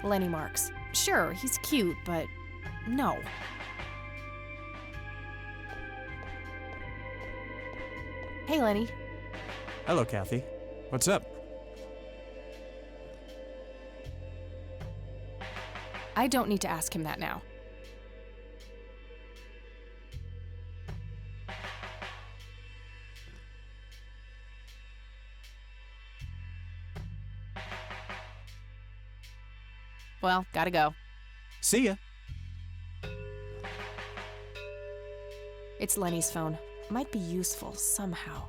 Lenny Marks. Sure, he's cute, but no. Hey, Lenny. Hello, Kathy. What's up? I don't need to ask him that now. Well, gotta go. See ya. It's Lenny's phone. Might be useful somehow.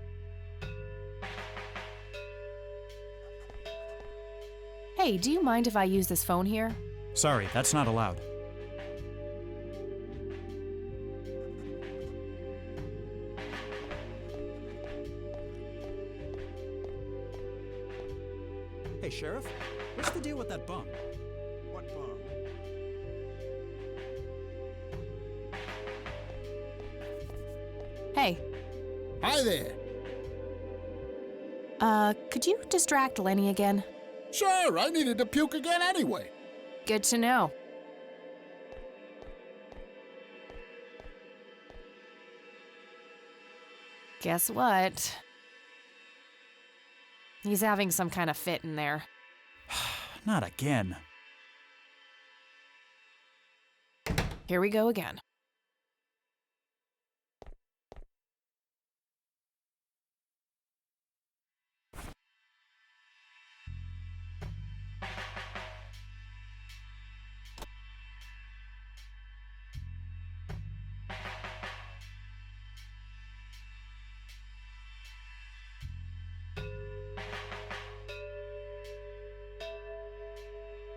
Hey, do you mind if I use this phone here? Sorry, that's not allowed. Hey, Sheriff, what's the deal with that bum? What bum? Hey. Hi there. Could you distract Lenny again? Sure, I needed to puke again anyway. Good to know. Guess what? He's having some kind of fit in there. Not again. Here we go again.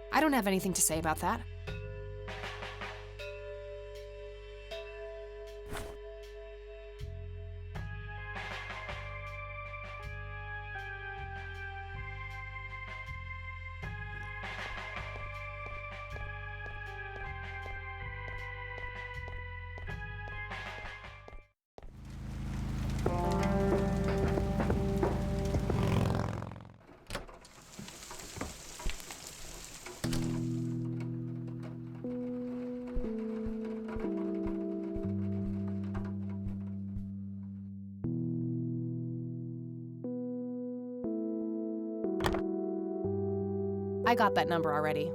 I don't have anything to say about that. I got that number already.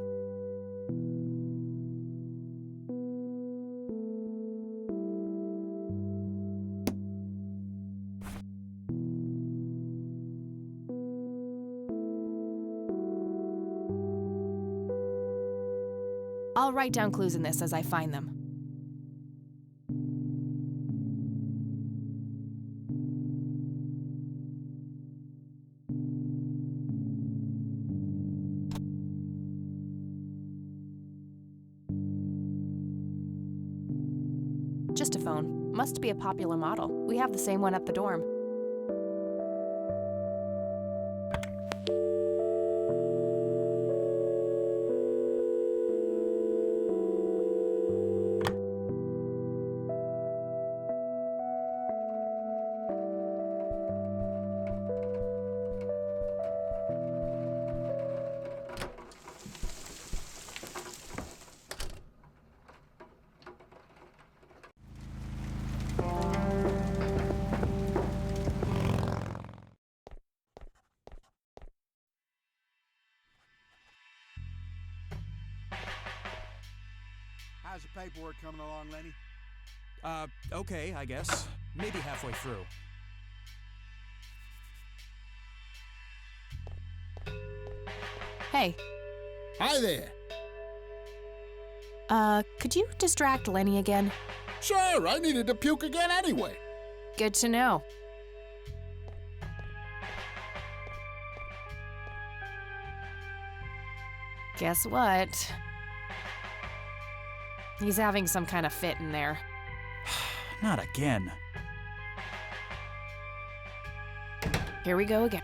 I'll write down clues in this as I find them. Just a phone. Must be a popular model. We have the same one at the dorm. How's the paperwork coming along, Lenny? Okay, I guess. Maybe halfway through. Hey. Hi there. Could you distract Lenny again? Sure, I needed to puke again anyway. Good to know. Guess what? He's having some kind of fit in there. Not again. Here we go again.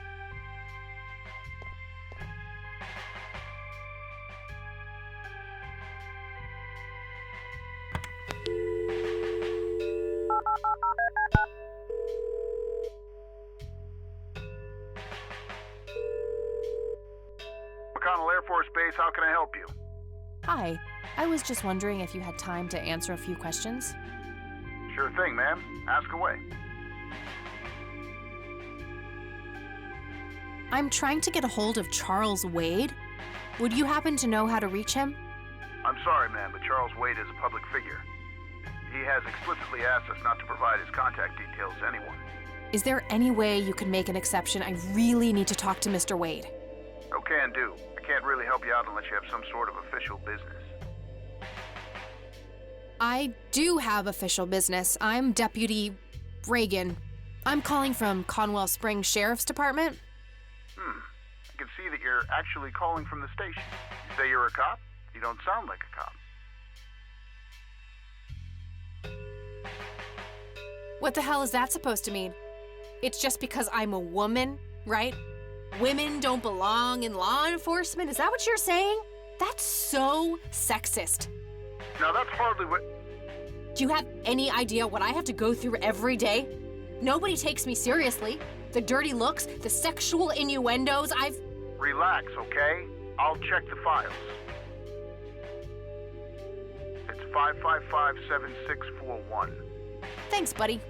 McConnell Air Force Base, how can I help you? Hi, I was just wondering if you had time to answer a few questions. Sure thing, ma'am. Ask away. I'm trying to get a hold of Charles Wade. Would you happen to know how to reach him? I'm sorry, ma'am, but Charles Wade is a public figure. He has explicitly asked us not to provide his contact details to anyone. Is there any way you could make an exception? I really need to talk to Mr. Wade. Oh, can do. I can't really help you out unless you have some sort of official business. I do have official business. I'm Deputy Reagan. I'm calling from Conwell Springs Sheriff's Department. I can see that you're actually calling from the station. You say you're a cop? You don't sound like a cop. What the hell is that supposed to mean? It's just because I'm a woman, right? Women don't belong in law enforcement? Is that what you're saying? That's so sexist. Now that's hardly what... Do you have any idea what I have to go through every day? Nobody takes me seriously. The dirty looks, the sexual innuendos, Relax, okay? I'll check the files. It's 555-7641. Thanks, buddy.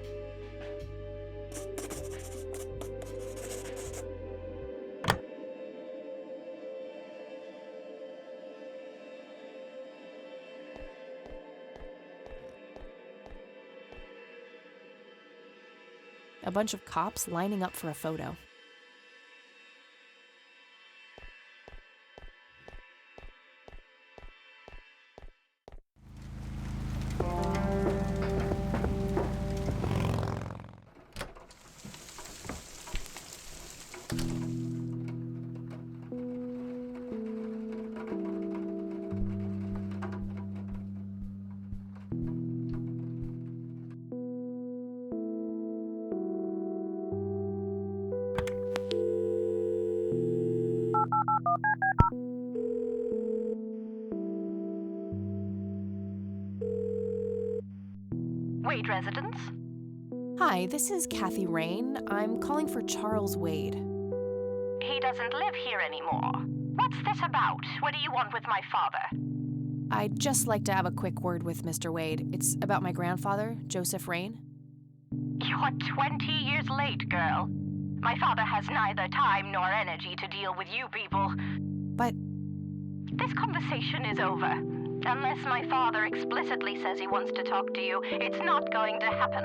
A bunch of cops lining up for a photo. Wade residence? Hi, this is Kathy Rain. I'm calling for Charles Wade. He doesn't live here anymore. What's this about? What do you want with my father? I'd just like to have a quick word with Mr. Wade. It's about my grandfather, Joseph Rain. You're 20 years late, girl. My father has neither time nor energy to deal with you people. But This conversation is over. Unless my father explicitly says he wants to talk to you, it's not going to happen.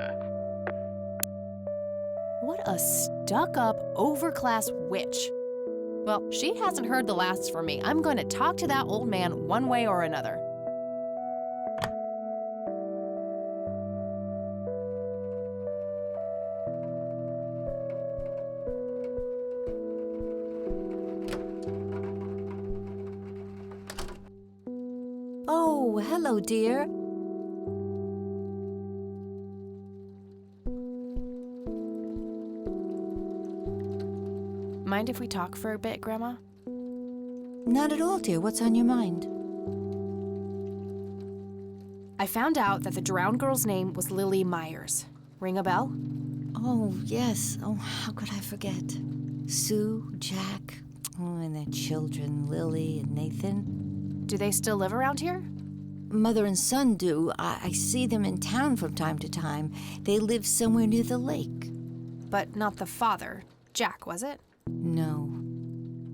what a stuck-up, overclass witch. Well, she hasn't heard the last from me. I'm going to talk to that old man one way or another. Oh, hello, dear. Mind if we talk for a bit, Grandma? Not at all, dear. What's on your mind? I found out that the drowned girl's name was Lily Myers. Ring a bell? Oh, yes. Oh, how could I forget? Sue, Jack, and their children, Lily and Nathan. Do they still live around here? Mother and son do. I see them in town from time to time. They live somewhere near the lake. But not the father. Jack, was it? No.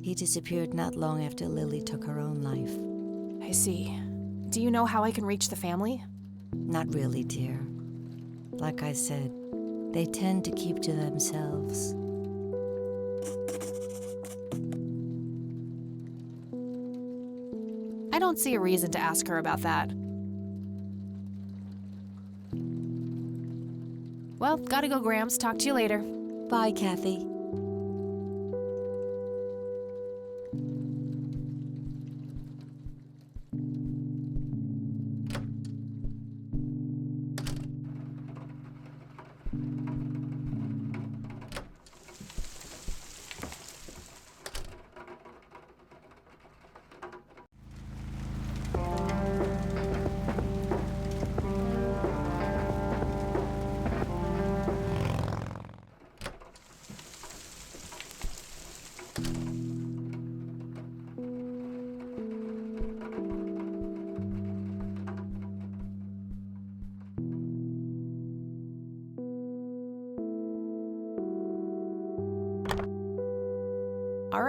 He disappeared not long after Lily took her own life. I see. Do you know how I can reach the family? Not really, dear. Like I said, they tend to keep to themselves. I don't see a reason to ask her about that. Well, gotta go, Grams. Talk to you later. Bye, Kathy.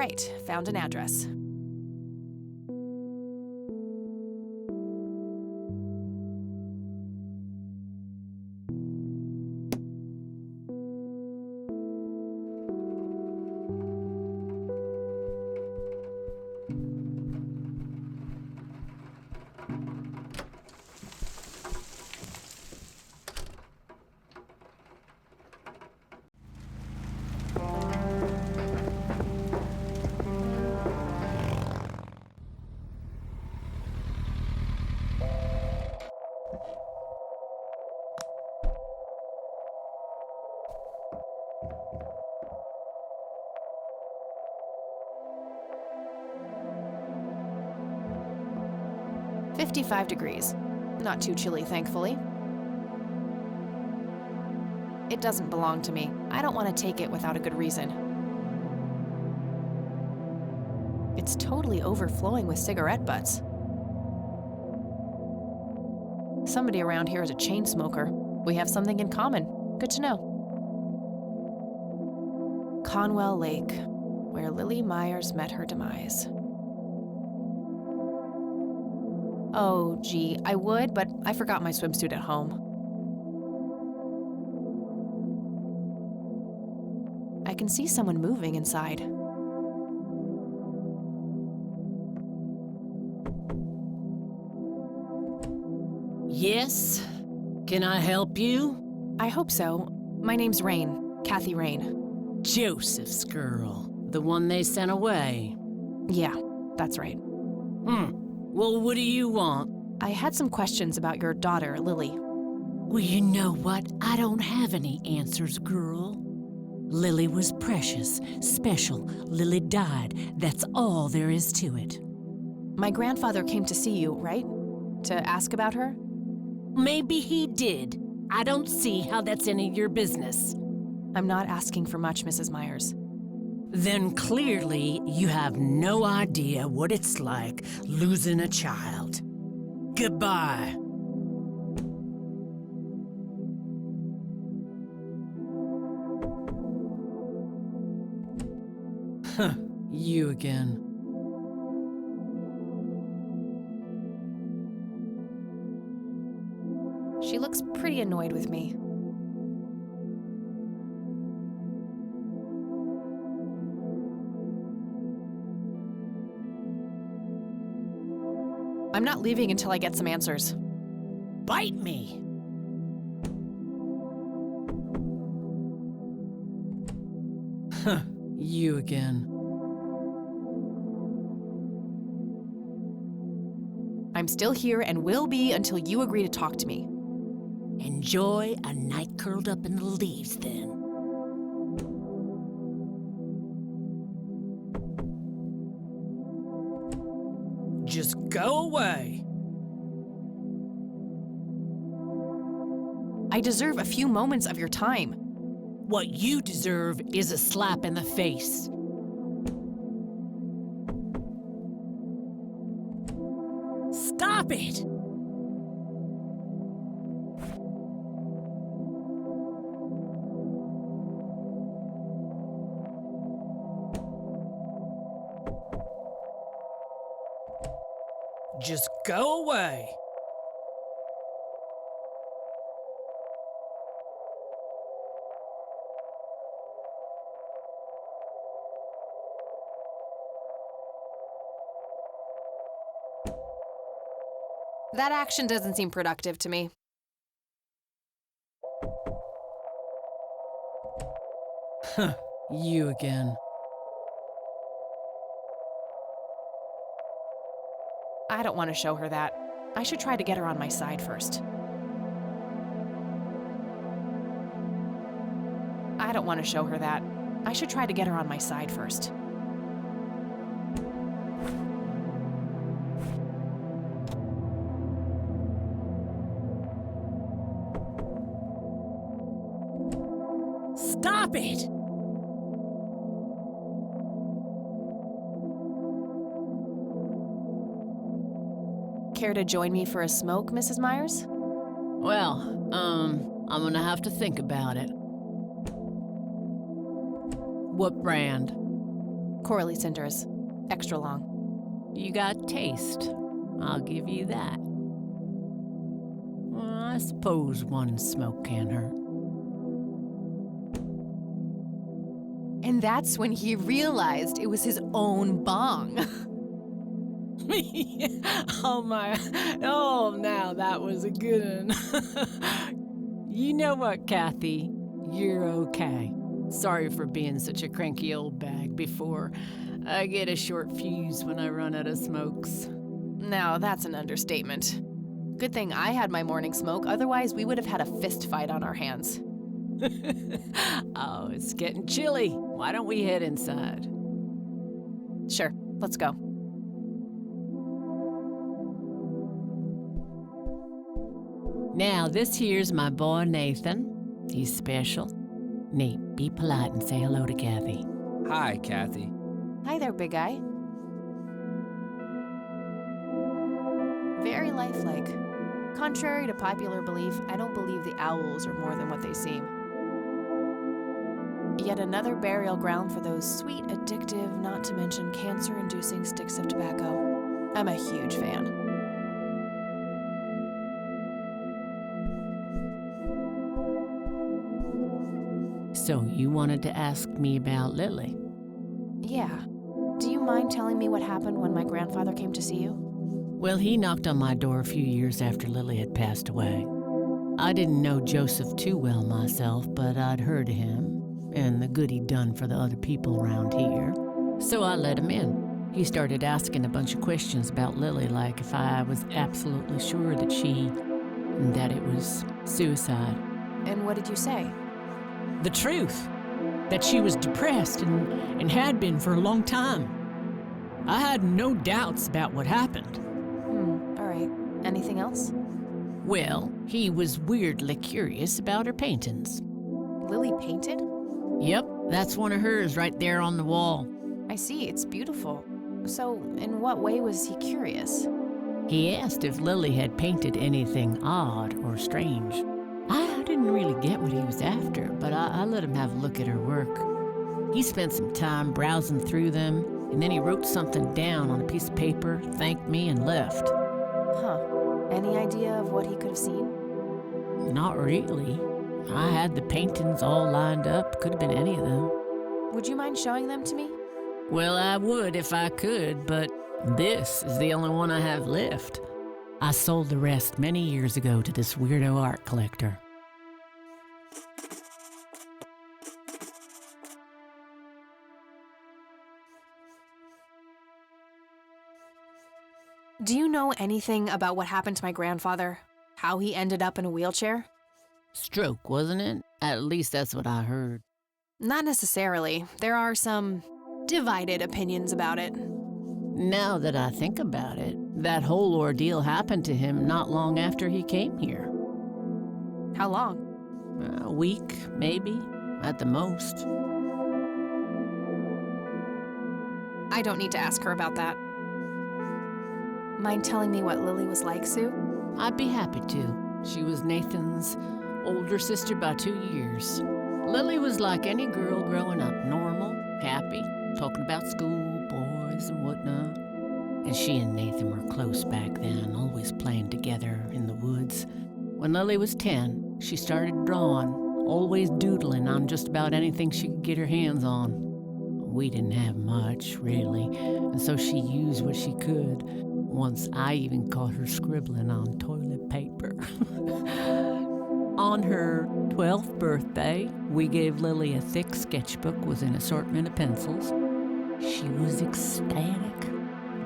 right, found an address. "55 degrees. Not too chilly, thankfully. It doesn't belong to me. I don't want to take it without a good reason. It's totally overflowing with cigarette butts. Somebody around here is a chain smoker. We have something in common. Good to know. Conwell Lake, where Lily Myers met her demise. Oh, gee, I would, but I forgot my swimsuit at home. I can see someone moving inside. Yes? Can I help you? I hope so. My name's Rain, Kathy Rain. Joseph's girl. The one they sent away. Yeah, that's right. Well, what do you want? I had some questions about your daughter, Lily. Well, you know what? I don't have any answers, girl. Lily was precious, special. Lily died. That's all there is to it. My grandfather came to see you, right? To ask about her? Maybe he did. I don't see how that's any of your business. I'm not asking for much, Mrs. Myers. Then clearly you have no idea what it's like losing a child. Goodbye. Huh, you again. She looks pretty annoyed with me. I'm not leaving until I get some answers. Bite me! Huh, you again. I'm still here and will be until you agree to talk to me. Enjoy a night curled up in the leaves, then. Just go away. I deserve a few moments of your time. What you deserve is a slap in the face. Stop it! Just go away. That action doesn't seem productive to me. Huh, you again. I don't want to show her that. I should try to get her on my side first. I don't want to show her that. I should try to get her on my side first. Stop it! Care to join me for a smoke, Mrs. Myers? Well, I'm gonna have to think about it. What brand? Coralie cinders. Extra long. You got taste. I'll give you that. Well, I suppose one smoke can't hurt. And that's when he realized it was his own bong. Oh my, oh now that was a good one. You know what, Kathy? You're okay. Sorry for being such a cranky old bag before. I get a short fuse when I run out of smokes. Now, that's an understatement. Good thing I had my morning smoke, otherwise we would have had a fist fight on our hands. Oh, it's getting chilly. Why don't we head inside? Sure, let's go. Now, this here's my boy Nathan. He's special. Nate, be polite and say hello to Kathy. Hi, Kathy. Hi there, big guy. Very lifelike. Contrary to popular belief, I don't believe the owls are more than what they seem. Yet another burial ground for those sweet, addictive, not to mention cancer-inducing sticks of tobacco. I'm a huge fan. So you wanted to ask me about Lily? Yeah. Do you mind telling me what happened when my grandfather came to see you? Well, he knocked on my door a few years after Lily had passed away. I didn't know Joseph too well myself, but I'd heard of him and the good he'd done for the other people around here. So I let him in. He started asking a bunch of questions about Lily, like if I was absolutely sure that it was suicide. And what did you say? The truth. That she was depressed and had been for a long time. I had no doubts about what happened. All right. Anything else? Well, he was weirdly curious about her paintings. Lily painted? Yep, that's one of hers right there on the wall. I see, it's beautiful. So, in what way was he curious? He asked if Lily had painted anything odd or strange. I didn't really get what he was after, but I let him have a look at her work. He spent some time browsing through them, and then he wrote something down on a piece of paper, thanked me, and left. Huh. Any idea of what he could have seen? Not really. I had the paintings all lined up. Could have been any of them. Would you mind showing them to me? Well, I would if I could, but this is the only one I have left. I sold the rest many years ago to this weirdo art collector. Do you know anything about what happened to my grandfather? How he ended up in a wheelchair? Stroke, wasn't it? At least that's what I heard. Not necessarily. There are some divided opinions about it. Now that I think about it, that whole ordeal happened to him not long after he came here. How long? A week, maybe, at the most. I don't need to ask her about that. Mind telling me what Lily was like, Sue? I'd be happy to. She was Nathan's older sister by 2 years. Lily was like any girl growing up, normal, happy, talking about school, boys, and whatnot. And she and Nathan were close back then, always playing together in the woods. When Lily was 10, she started drawing, always doodling on just about anything she could get her hands on. We didn't have much, really, and so she used what she could. Once I even caught her scribbling on toilet paper. On her 12th birthday, we gave Lily a thick sketchbook with an assortment of pencils. She was ecstatic.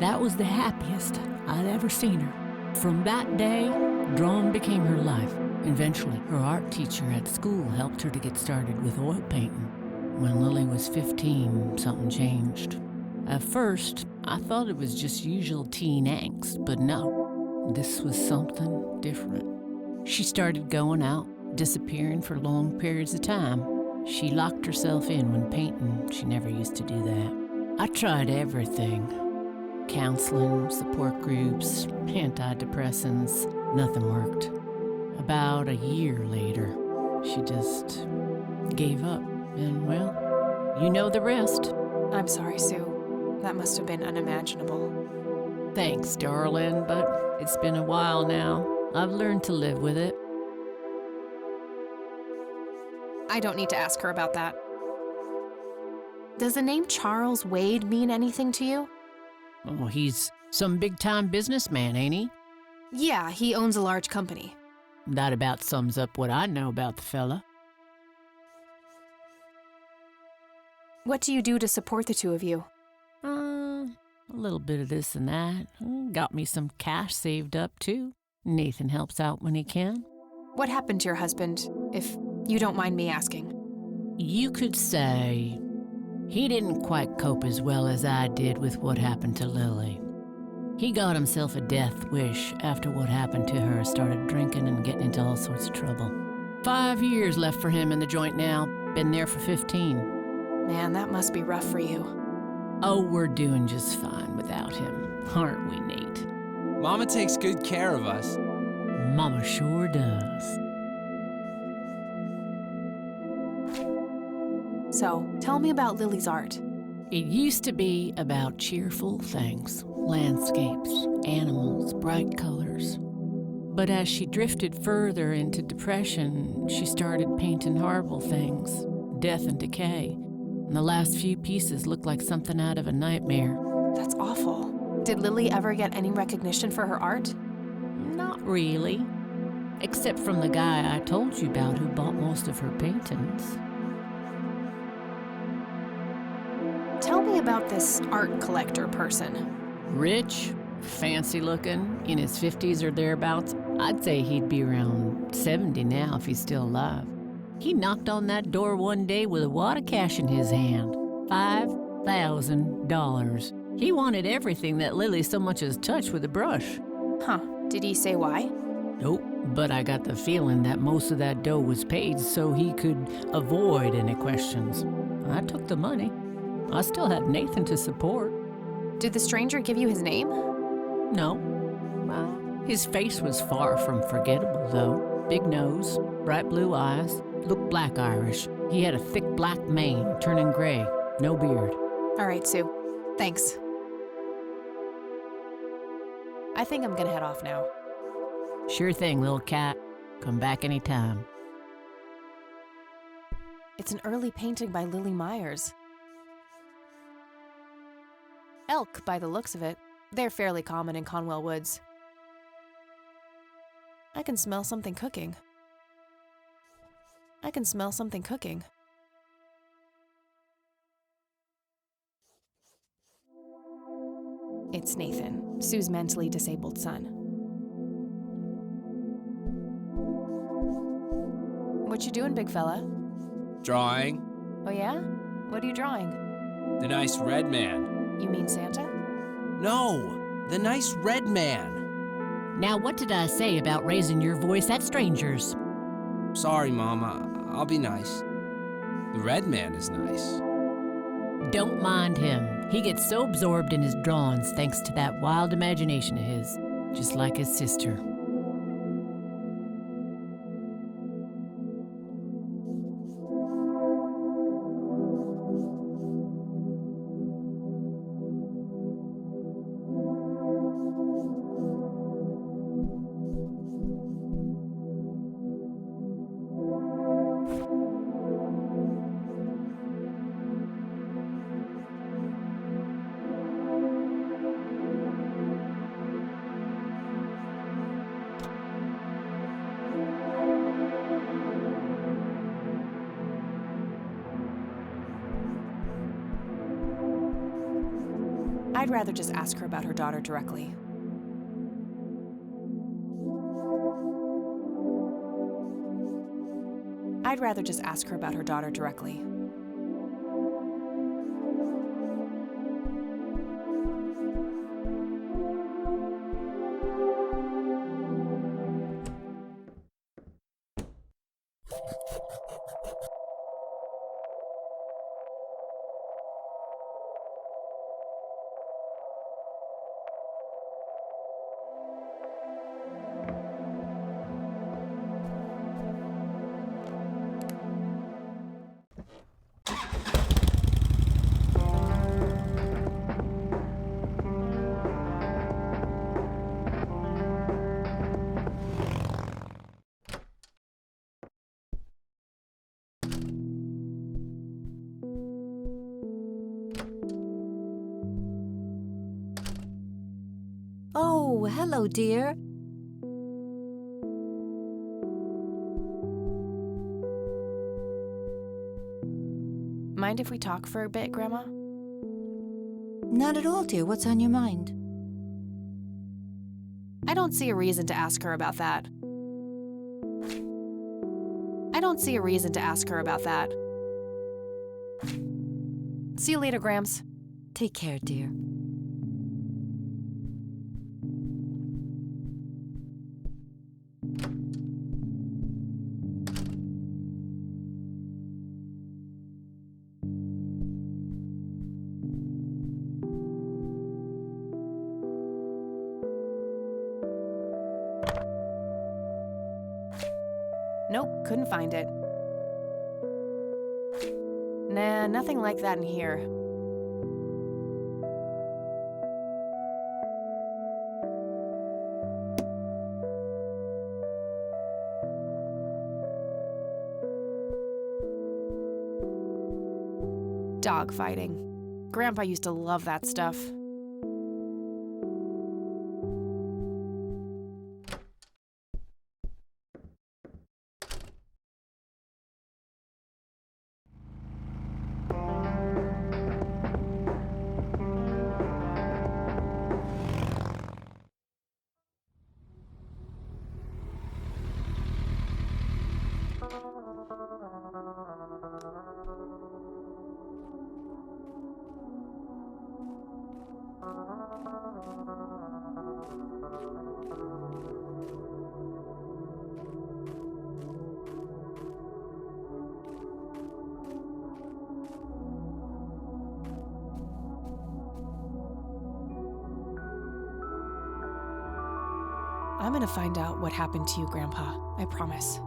That was the happiest I'd ever seen her. From that day, drawing became her life. Eventually, her art teacher at school helped her to get started with oil painting. When Lily was 15, something changed. At first, I thought it was just usual teen angst, but no, this was something different. She started going out, disappearing for long periods of time. She locked herself in when painting. She never used to do that. I tried everything. Counseling, support groups, antidepressants. Nothing worked. About a year later, she just gave up. And, well, you know the rest. I'm sorry, Sue. That must have been unimaginable. Thanks, darling, but it's been a while now. I've learned to live with it. I don't need to ask her about that. Does the name Charles Wade mean anything to you? Oh, he's some big-time businessman, ain't he? Yeah, he owns a large company. That about sums up what I know about the fella. What do you do to support the two of you? A little bit of this and that. Got me some cash saved up, too. Nathan helps out when he can. What happened to your husband, if you don't mind me asking? You could say he didn't quite cope as well as I did with what happened to Lily. He got himself a death wish after what happened to her, started drinking and getting into all sorts of trouble. 5 years left for him in the joint now. Been there for 15. Man, that must be rough for you. Oh, we're doing just fine without him, aren't we, Nate? Mama takes good care of us. Mama sure does. So, tell me about Lily's art. It used to be about cheerful things, landscapes, animals, bright colors. But as she drifted further into depression, she started painting horrible things, death and decay. And the last few pieces look like something out of a nightmare. That's awful. Did Lily ever get any recognition for her art? Not really. Except from the guy I told you about who bought most of her paintings. Tell me about this art collector person. Rich, fancy looking, in his 50s or thereabouts. I'd say he'd be around 70 now if he's still alive. He knocked on that door one day with a wad of cash in his hand. $5,000. He wanted everything that Lily so much as touched with a brush. Huh. Did he say why? Nope, but I got the feeling that most of that dough was paid so he could avoid any questions. I took the money. I still had Nathan to support. Did the stranger give you his name? No. Well, his face was far from forgettable, though. Big nose, bright blue eyes, looked black Irish. He had a thick black mane, turning gray, no beard. All right, Sue. Thanks. I think I'm gonna head off now. Sure thing, little cat. Come back anytime. It's an early painting by Lily Myers. Elk, by the looks of it. They're fairly common in Conwell Woods. I can smell something cooking. I can smell something cooking. It's Nathan, Sue's mentally disabled son. What you doing, big fella? Drawing. Oh yeah? What are you drawing? The nice red man. You mean Santa? No, the nice red man. Now, what did I say about raising your voice at strangers? Sorry, Mama. I'll be nice. The red man is nice. Don't mind him. He gets so absorbed in his drawings thanks to that wild imagination of his, just like his sister. I'd rather just ask her about her daughter directly. I'd rather just ask her about her daughter directly. Oh, hello, dear. Mind if we talk for a bit, Grandma? Not at all, dear. What's on your mind? I don't see a reason to ask her about that. I don't see a reason to ask her about that. See you later, Grams. Take care, dear. Nope, couldn't find it. Nah, nothing like that in here. Dog fighting. Grandpa used to love that stuff. I'm gonna find out what happened to you, Grandpa. I promise.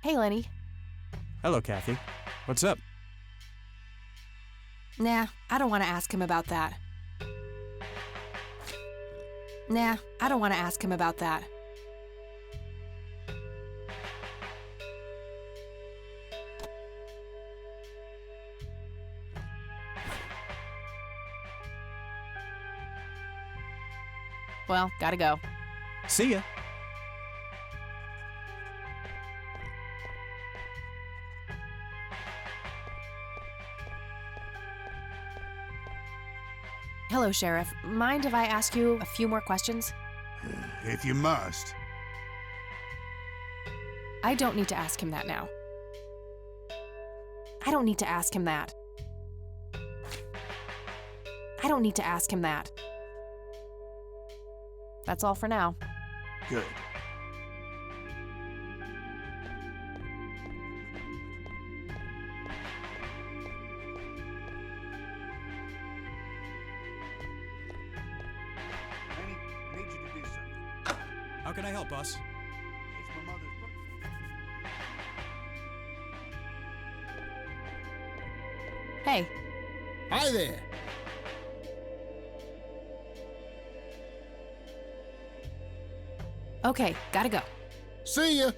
Hey, Lenny. Hello, Kathy. What's up? Nah, I don't want to ask him about that. Nah, I don't want to ask him about that. Well, gotta go. See ya. Hello, Sheriff. Mind if I ask you a few more questions? If you must. I don't need to ask him that now. I don't need to ask him that. I don't need to ask him that. That's all for now. Good. Lenny, I need you to do something. How can I help, boss? It's my mother's birthday. Hey, Hi there. okay, gotta go. See ya.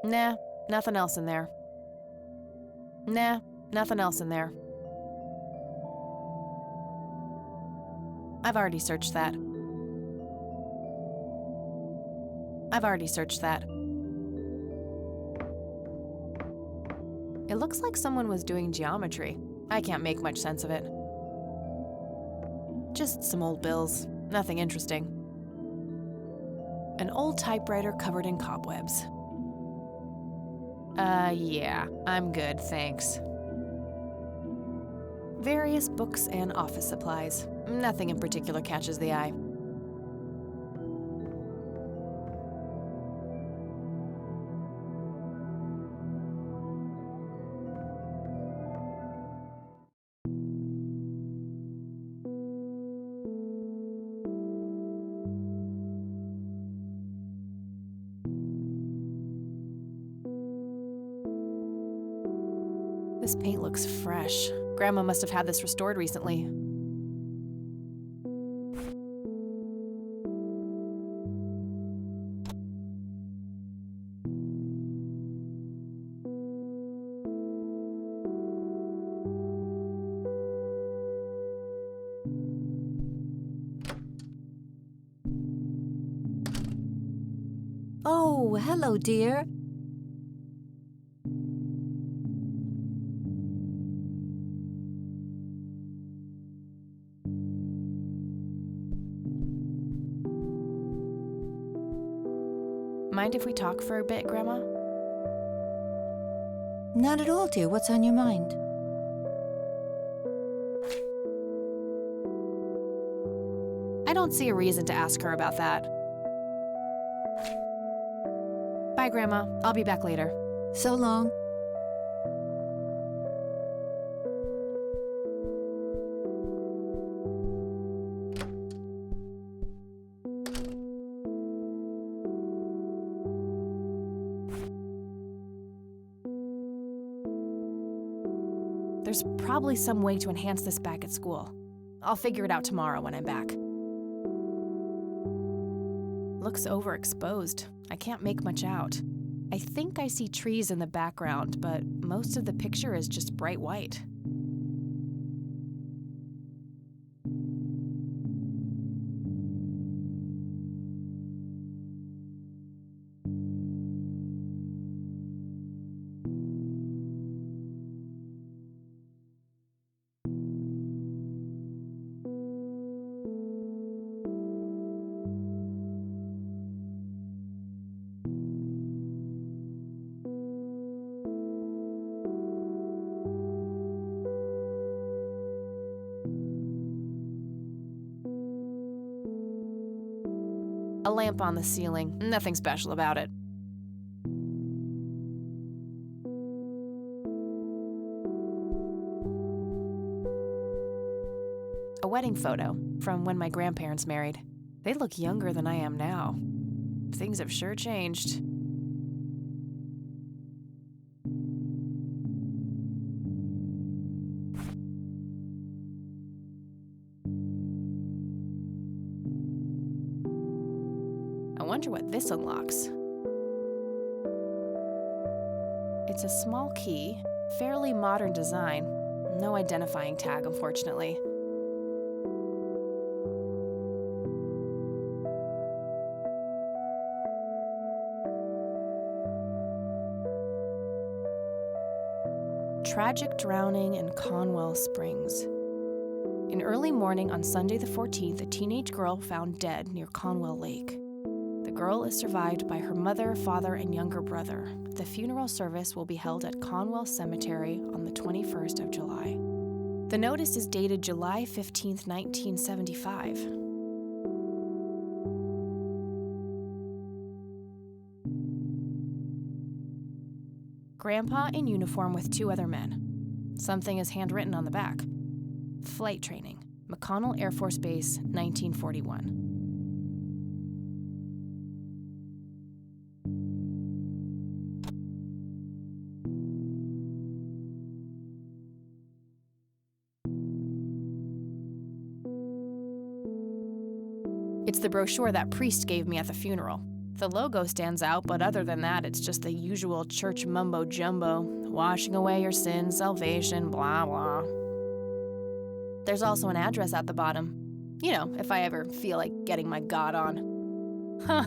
Nah, nothing else in there. Nah, nothing else in there. I've already searched that. It looks like someone was doing geometry. I can't make much sense of it. Just some old bills, nothing interesting. An old typewriter covered in cobwebs. Yeah, I'm good, thanks. Various books and office supplies. Nothing in particular catches the eye. This paint looks fresh. Grandma must have had this restored recently. Oh, hello, dear. Mind if we talk for a bit, Grandma? Not at all, dear. What's on your mind? I don't see a reason to ask her about that. Bye, Grandma. I'll be back later. So long. There's probably some way to enhance this back at school. I'll figure it out tomorrow when I'm back. Looks overexposed. I can't make much out. I think I see trees in the background, but most of the picture is just bright white. A lamp on the ceiling, nothing special about it. A wedding photo from when my grandparents married. They look younger than I am now. Things have sure changed. I wonder what this unlocks. It's a small key, fairly modern design. No identifying tag, unfortunately. Tragic drowning in Conwell Springs. In early morning on Sunday the 14th, a teenage girl found dead near Conwell Lake. The girl is survived by her mother, father, and younger brother. The funeral service will be held at Conwell Cemetery on the 21st of July. The notice is dated July 15th, 1975. Grandpa in uniform with two other men. Something is handwritten on the back. Flight training, McConnell Air Force Base, 1941. It's the brochure that priest gave me at the funeral. The logo stands out, but other than that, it's just the usual church mumbo-jumbo. Washing away your sins, salvation, blah, blah. There's also an address at the bottom. You know, if I ever feel like getting my god on. Huh.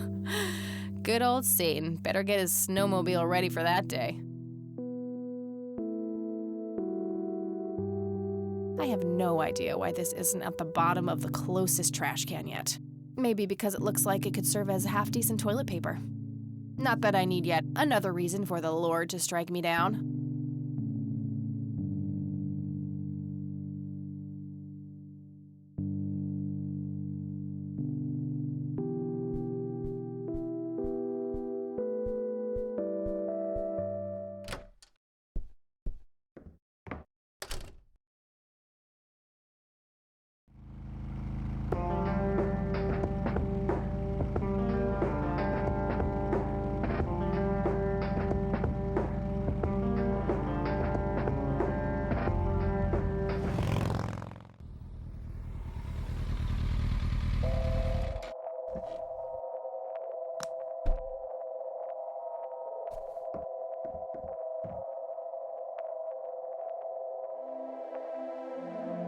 Good old Satan. Better get his snowmobile ready for that day. I have no idea why this isn't at the bottom of the closest trash can yet. Maybe because it looks like it could serve as half-decent toilet paper. Not that I need yet another reason for the Lord to strike me down.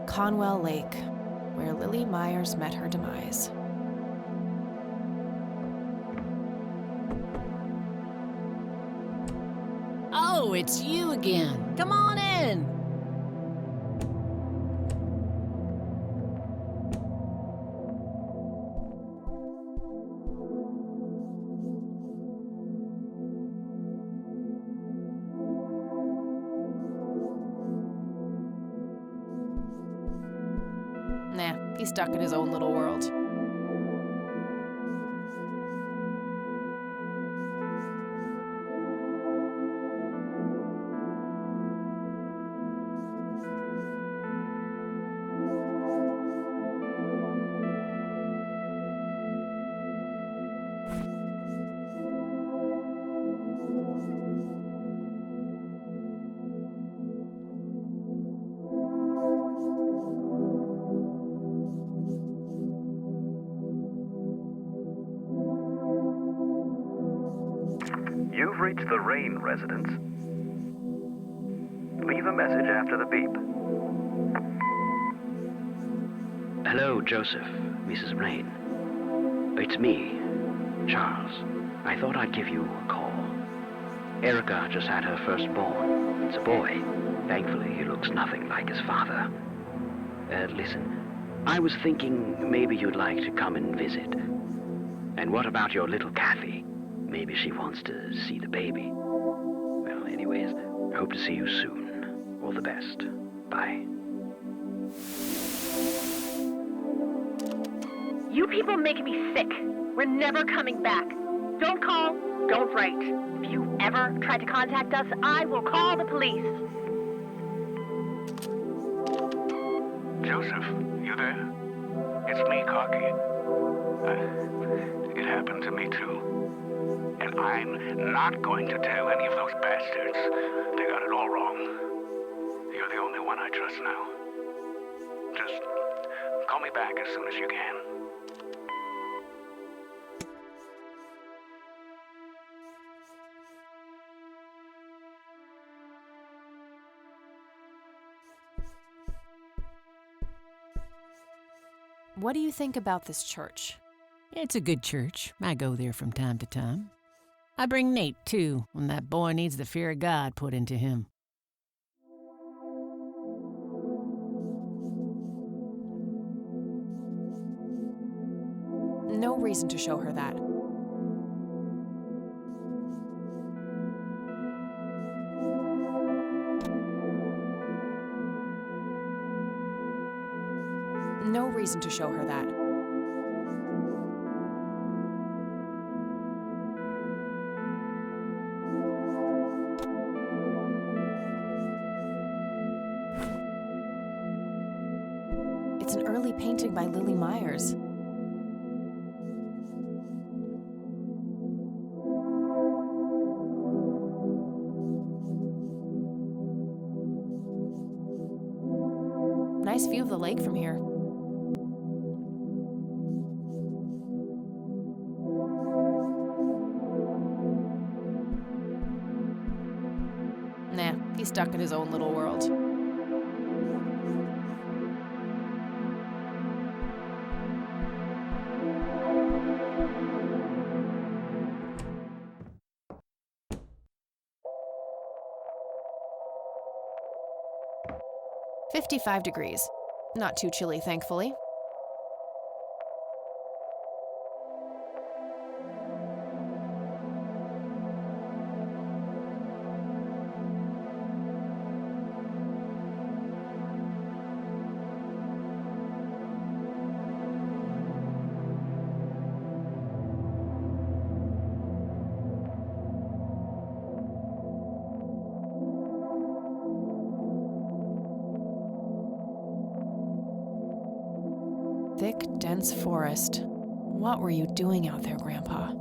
Conwell Lake, where Lily Myers met her demise. Oh, it's you again. Come on in. Nah, he's stuck in his own little world. You've reached the Rain residence. Leave a message after the beep. Hello, Joseph, Mrs. Rain. It's me, Charles. I thought I'd give you a call. Erica just had her firstborn. It's a boy. Thankfully, he looks nothing like his father. Listen, I was thinking maybe you'd like to come and visit. And what about your little Kathy? Maybe she wants to see the baby. Well, anyways, I hope to see you soon. All the best. Bye. You people make me sick. We're never coming back. Don't call, don't write. If you ever try to contact us, I will call the police. Joseph, you there? It's me, Cocky. It happened to me, too. And I'm not going to tell any of those bastards. They got it all wrong. You're the only one I trust now. Just call me back as soon as you can. What do you think about this church? It's a good church. I go there from time to time. I bring Nate, too, when that boy needs the fear of God put into him. No reason to show her that. No reason to show her that. It's an early painting by Lily Myers. Nice view of the lake from here. Nah, he's stuck in his own little world. 55 degrees. Not too chilly, thankfully. Thick, dense forest. What were you doing out there, Grandpa?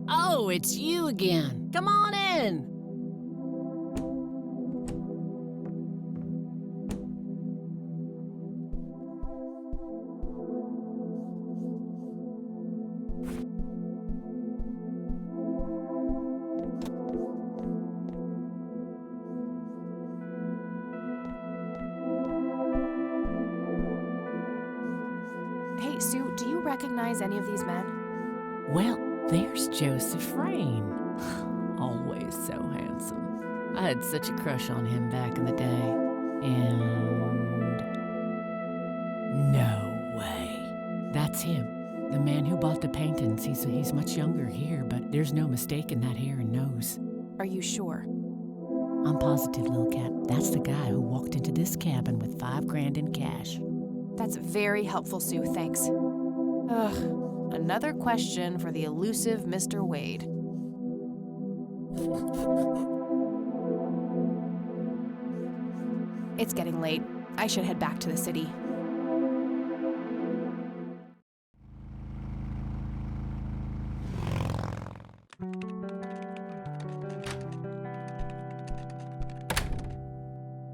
Oh, it's you again. Come on in. Hey, Sue, do you recognize any of these men? Well, there's Joseph Rain. Always so handsome. I had such a crush on him back in the day. And no way. That's him. The man who bought the paintings. He's much younger here, but there's no mistaking that hair and nose. Are you sure? I'm positive, little cat. That's the guy who walked into this cabin with $5,000 in cash. That's very helpful, Sue, thanks. Ugh. Another question for the elusive Mr. Wade. It's getting late. I should head back to the city.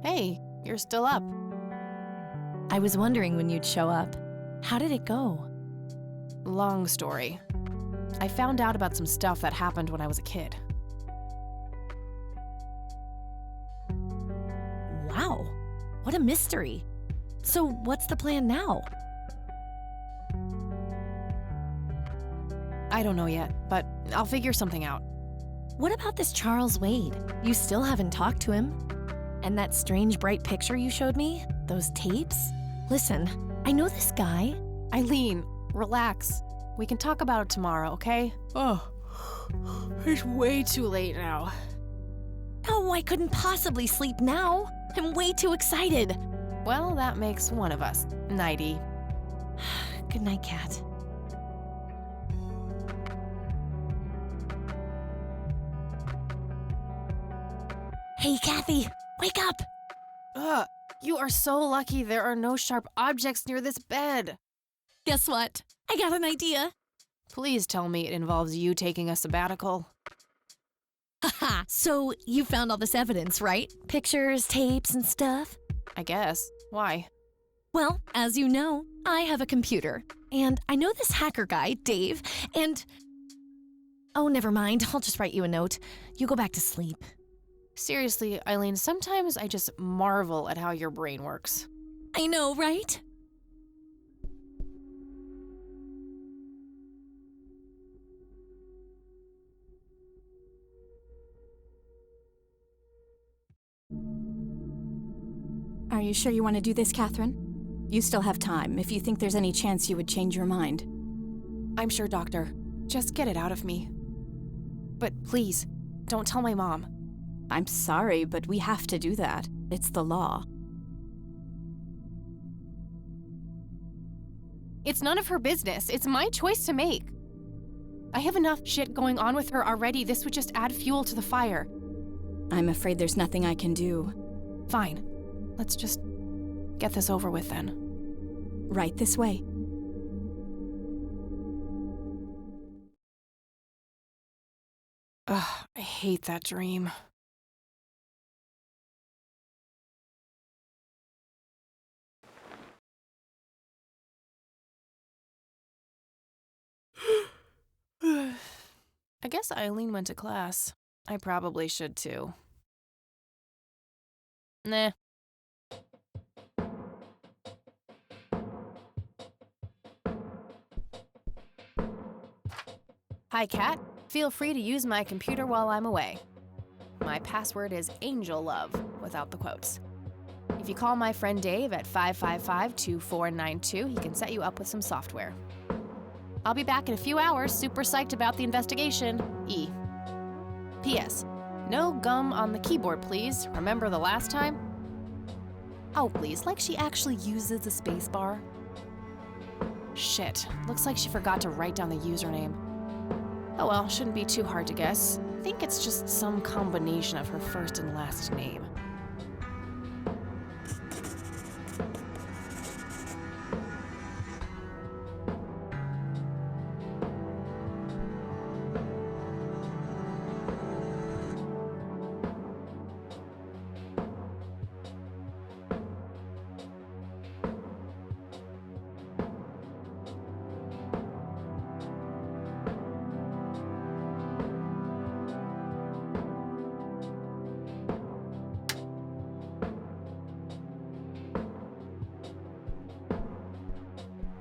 Hey, you're still up. I was wondering when you'd show up. How did it go? Long story. I found out about some stuff that happened when I was a kid. Wow, what a mystery. So what's the plan now? I don't know yet, but I'll figure something out. What about this Charles Wade? You still haven't talked to him. And that strange bright picture you showed me? Those tapes? Listen, I know this guy. Eileen, relax. We can talk about it tomorrow, okay? Oh, it's way too late now. Oh, I couldn't possibly sleep now. I'm way too excited. Well, that makes one of us. Nighty. Good night, Cat. Hey, Kathy, wake up! Ugh, you are so lucky there are no sharp objects near this bed. Guess what? I got an idea. Please tell me it involves you taking a sabbatical. Haha, so you found all this evidence, right? Pictures, tapes, and stuff? I guess. Why? Well, as you know, I have a computer. And I know this hacker guy, Dave, and... Oh, never mind. I'll just write you a note. You go back to sleep. Seriously, Eileen, sometimes I just marvel at how your brain works. I know, right? Are you sure you want to do this, Catherine? You still have time, if you think there's any chance you would change your mind. I'm sure, Doctor. Just get it out of me. But please, don't tell my mom. I'm sorry, but we have to do that. It's the law. It's none of her business. It's my choice to make. I have enough shit going on with her already. This would just add fuel to the fire. I'm afraid there's nothing I can do. Fine. Let's just get this over with then. Right this way. Ugh, I hate that dream. I guess Eileen went to class. I probably should too. Nah. Hi, Kat. Feel free to use my computer while I'm away. My password is AngelLove, without the quotes. If you call my friend Dave at 555-2492, he can set you up with some software. I'll be back in a few hours, super psyched about the investigation. E. P.S. No gum on the keyboard, please. Remember the last time? Oh, please, like she actually uses the space bar. Shit, looks like she forgot to write down the username. Oh well, shouldn't be too hard to guess. I think it's just some combination of her first and last name.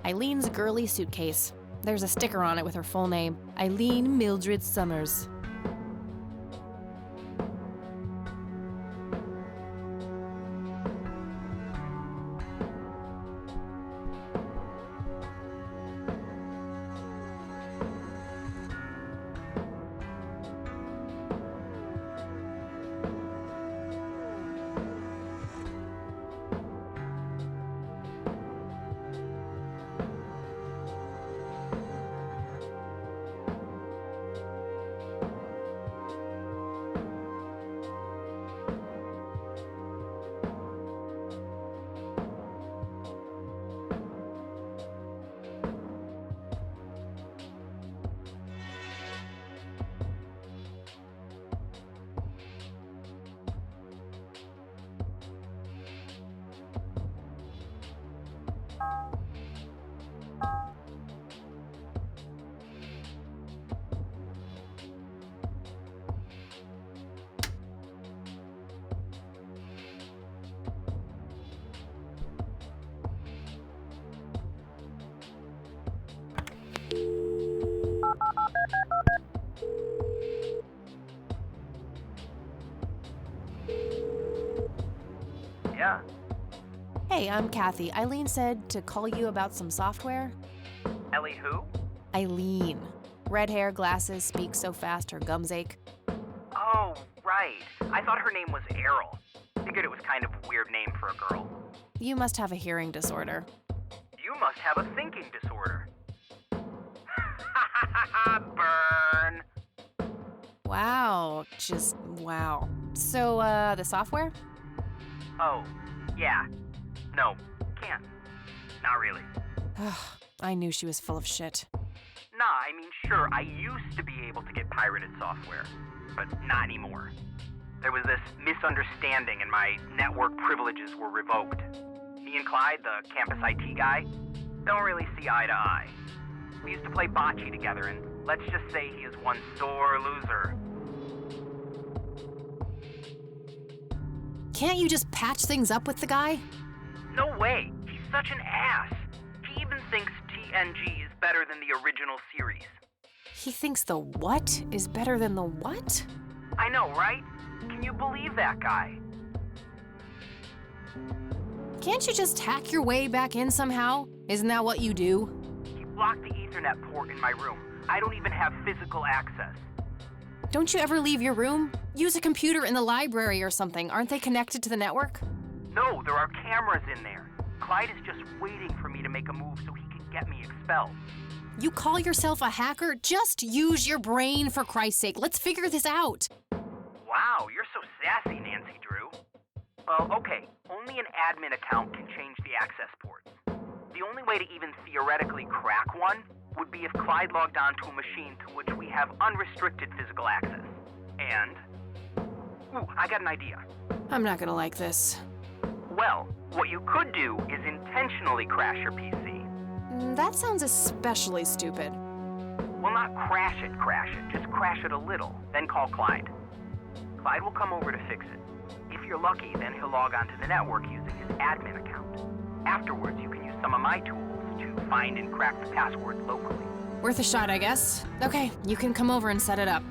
Eileen's girly suitcase. There's a sticker on it with her full name, Eileen Mildred Summers. Yeah? Hey, I'm Kathy. Eileen said to call you about some software. Ellie who? Eileen. Red hair, glasses, speaks so fast her gums ache. Oh, right. I thought her name was Errol. Figured it was kind of a weird name for a girl. You must have a hearing disorder. You must have a thinking disorder. Burn. Wow, just wow. So, the software? Oh, yeah. No, can't. Not really. I knew she was full of shit. Nah, I mean, sure, I used to be able to get pirated software, but not anymore. There was this misunderstanding and my network privileges were revoked. Me and Clyde, the campus IT guy, don't really see eye to eye. We used to play bocce together, and let's just say he is one sore loser. Can't you just patch things up with the guy? No way. He's such an ass. He even thinks TNG is better than the original series. He thinks the what is better than the what? I know, right? Can you believe that guy? Can't you just hack your way back in somehow? Isn't that what you do? He blocked the Ethernet port in my room. I don't even have physical access. Don't you ever leave your room? Use a computer in the library or something. Aren't they connected to the network? No, there are cameras in there. Clyde is just waiting for me to make a move so he can get me expelled. You call yourself a hacker? Just use your brain, for Christ's sake. Let's figure this out. Wow, you're so sassy, Nancy Drew. Well, okay, only an admin account can change the access ports. The only way to even theoretically crack one would be if Clyde logged onto a machine to which we have unrestricted physical access. And... Ooh, I got an idea. I'm not gonna like this. Well, what you could do is intentionally crash your PC. That sounds especially stupid. Well, not crash it, just crash it a little, then call Clyde. Clyde will come over to fix it. If you're lucky, then he'll log onto the network using his admin account. Afterwards, you can use some of my tools to find and crack the passwords locally. Worth a shot, I guess. Okay, you can come over and set it up.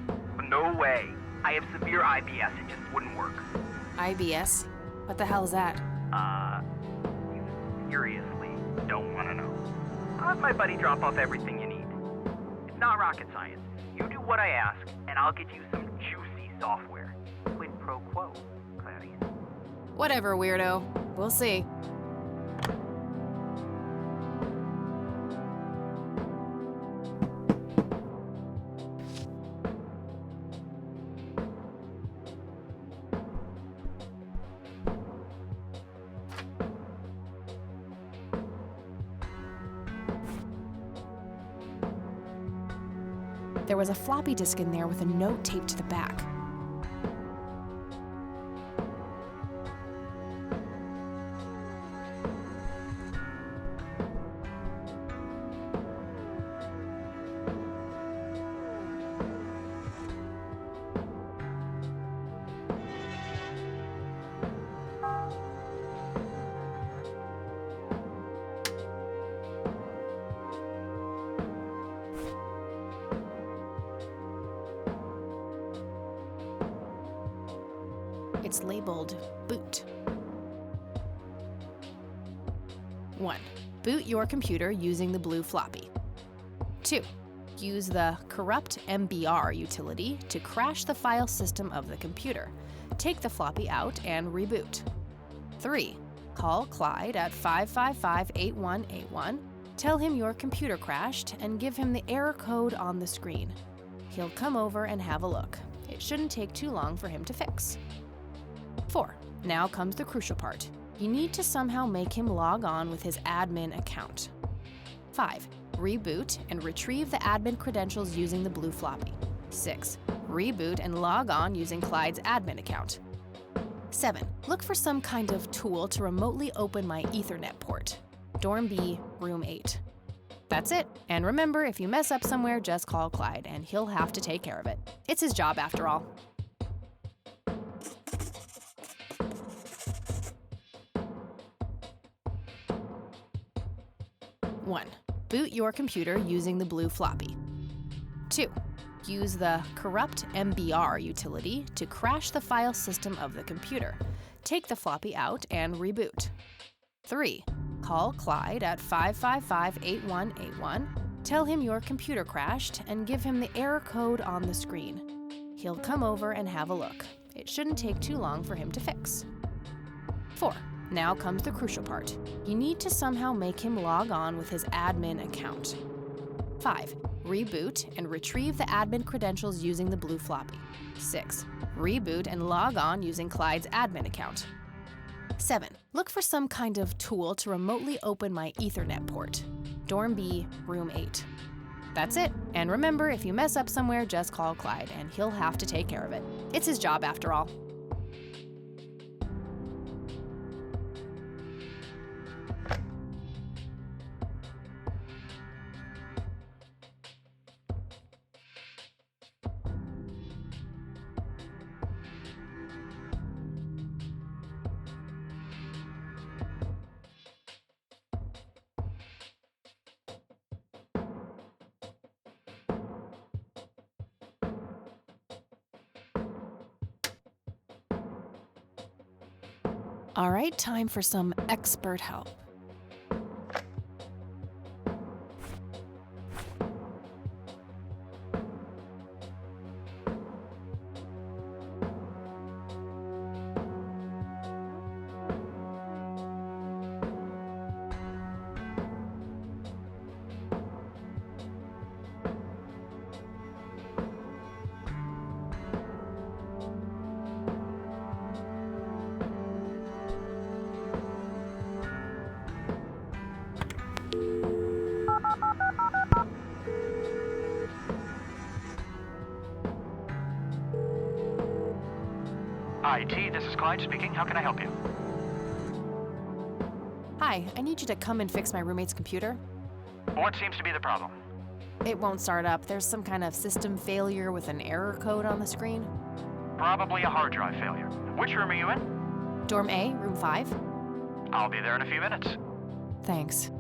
No way. I have severe IBS, it just wouldn't work. IBS? What the hell is that? You seriously don't want to know. I'll have my buddy drop off everything you need. It's not rocket science. You do what I ask, and I'll get you some juicy software. Quid pro quo, Clarice. Whatever, weirdo. We'll see. There was a floppy disk in there with a note taped to the back. It's labeled boot. 1. Boot your computer using the blue floppy. 2. Use the corrupt MBR utility to crash the file system of the computer. Take the floppy out and reboot. 3. Call Clyde at 555-8181. Tell him your computer crashed and give him the error code on the screen. He'll come over and have a look. It shouldn't take too long for him to fix. 4. Now comes the crucial part. You need to somehow make him log on with his admin account. 5. Reboot and retrieve the admin credentials using the blue floppy. 6. Reboot and log on using Clyde's admin account. 7. Look for some kind of tool to remotely open my Ethernet port. Dorm B, room 8. That's it. And remember, if you mess up somewhere, just call Clyde and he'll have to take care of it. It's his job after all. 1. Boot your computer using the blue floppy. 2. Use the corrupt MBR utility to crash the file system of the computer. Take the floppy out and reboot. 3. Call Clyde at 555-8181. Tell him your computer crashed and give him the error code on the screen. He'll come over and have a look. It shouldn't take too long for him to fix. 4. Now comes the crucial part. You need to somehow make him log on with his admin account. 5. Reboot and retrieve the admin credentials using the blue floppy. 6. Reboot and log on using Clyde's admin account. 7. Look for some kind of tool to remotely open my Ethernet port. Dorm B, room 8. That's it. And remember, if you mess up somewhere, just call Clyde and he'll have to take care of it. It's his job after all. All right, time for some expert help. IT, this is Clyde speaking. How can I help you? Hi, I need you to come and fix my roommate's computer. What seems to be the problem? It won't start up. There's some kind of system failure with an error code on the screen. Probably a hard drive failure. Which room are you in? Dorm A, room 5. I'll be there in a few minutes. Thanks.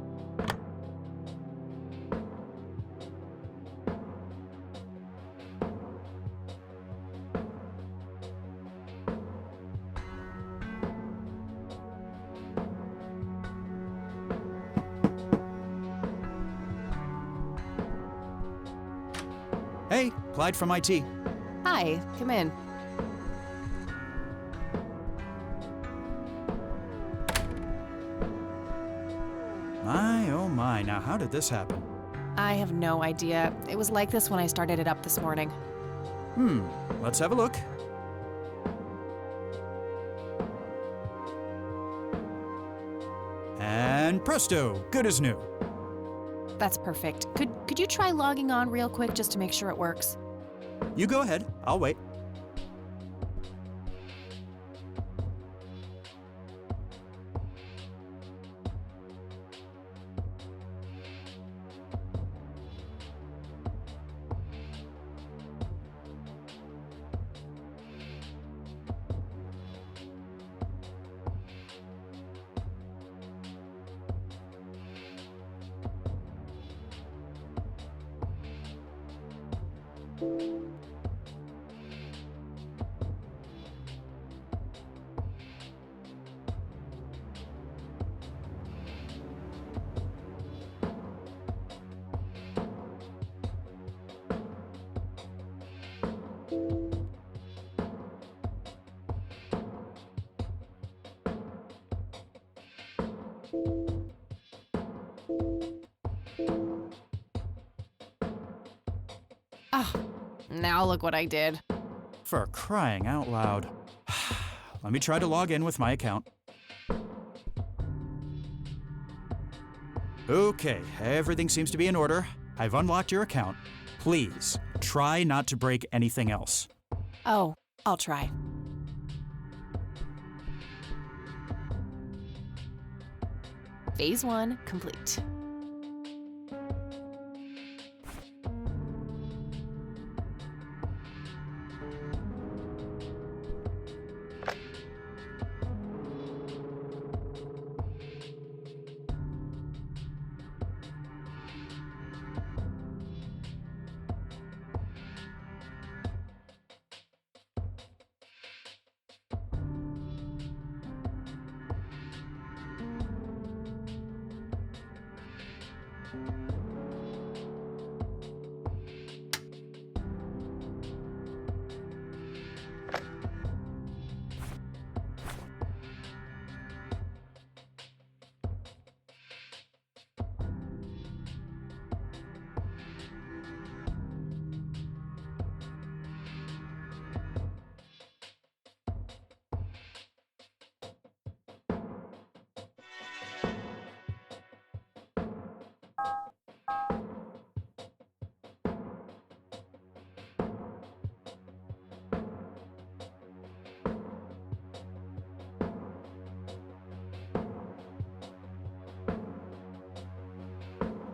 Hey, Clyde from IT. Hi, come in. My, oh my, now how did this happen? I have no idea. It was like this when I started it up this morning. Let's have a look. And presto, good as new. That's perfect. Could you try logging on real quick just to make sure it works? You go ahead, I'll wait. Ah, now look what I did. For crying out loud. Let me try to log in with my account. Okay, everything seems to be in order. I've unlocked your account. Please, try not to break anything else. Oh, I'll try. Phase 1 complete.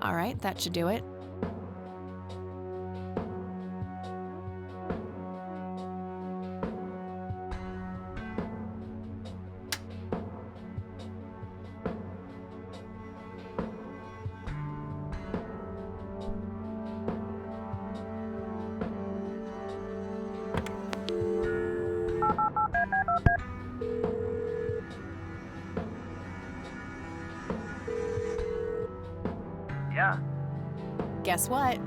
All right, that should do it. Yeah. Guess what?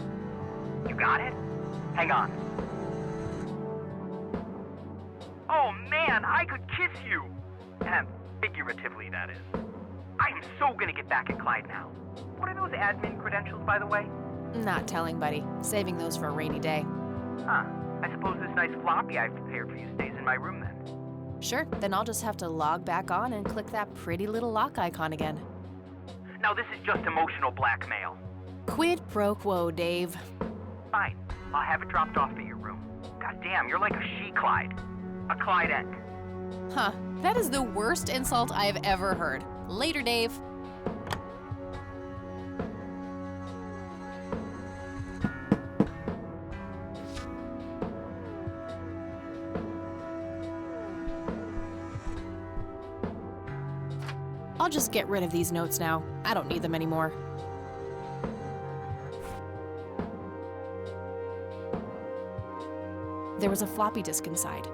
You got it? Hang on. Oh man, I could kiss you! And figuratively, that is. I am so gonna get back at Clyde now. What are those admin credentials, by the way? Not telling, buddy. Saving those for a rainy day. Huh. I suppose this nice floppy I've prepared for you stays in my room then. Sure, then I'll just have to log back on and click that pretty little lock icon again. Now this is just emotional blackmail. Quid pro quo, Dave. Fine. I'll have it dropped off at your room. God damn, you're like a she-Clyde. A Clyde-ent. Huh, that is the worst insult I have ever heard. Later, Dave. I'll just get rid of these notes now. I don't need them anymore. There was a floppy disk inside.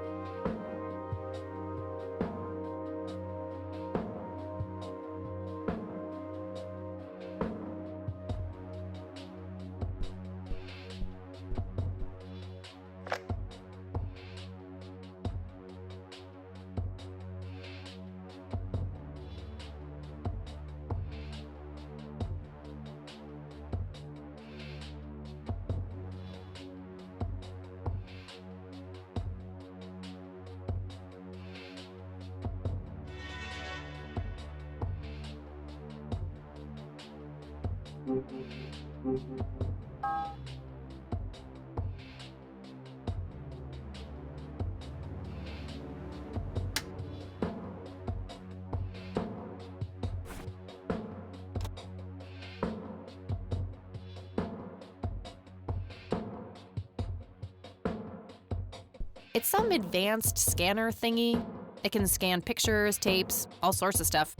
It's some advanced scanner thingy. It can scan pictures, tapes, all sorts of stuff.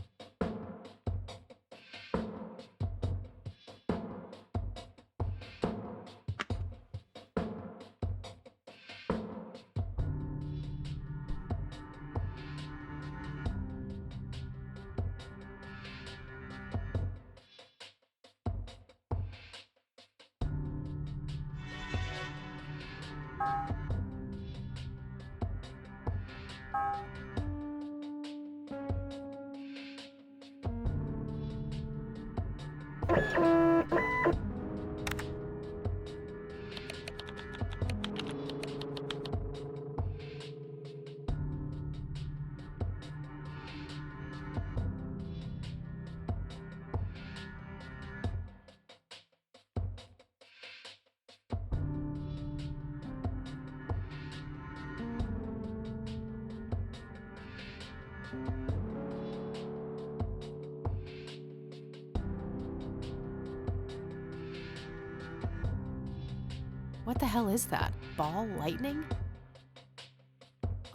What the hell is that? Ball lightning?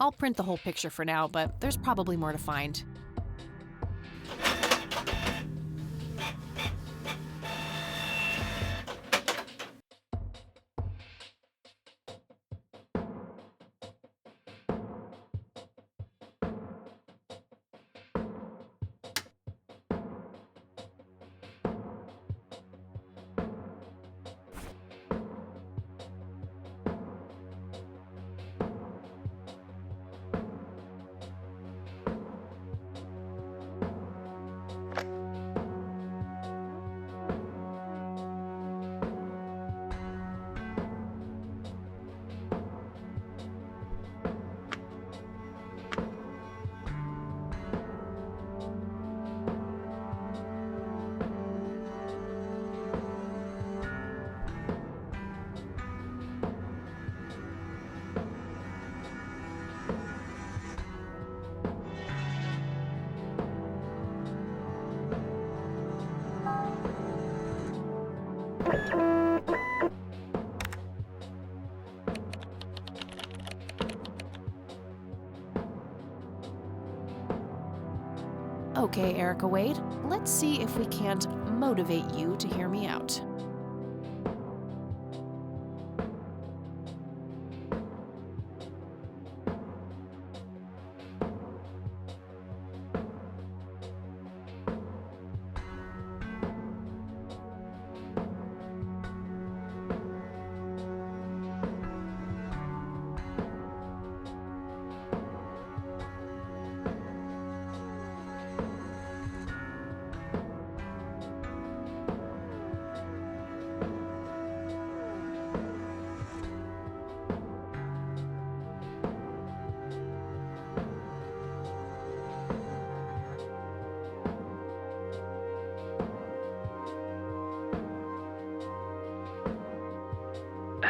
I'll print the whole picture for now, but there's probably more to find. Okay, Erica Wade, let's see if we can't motivate you to hear me out.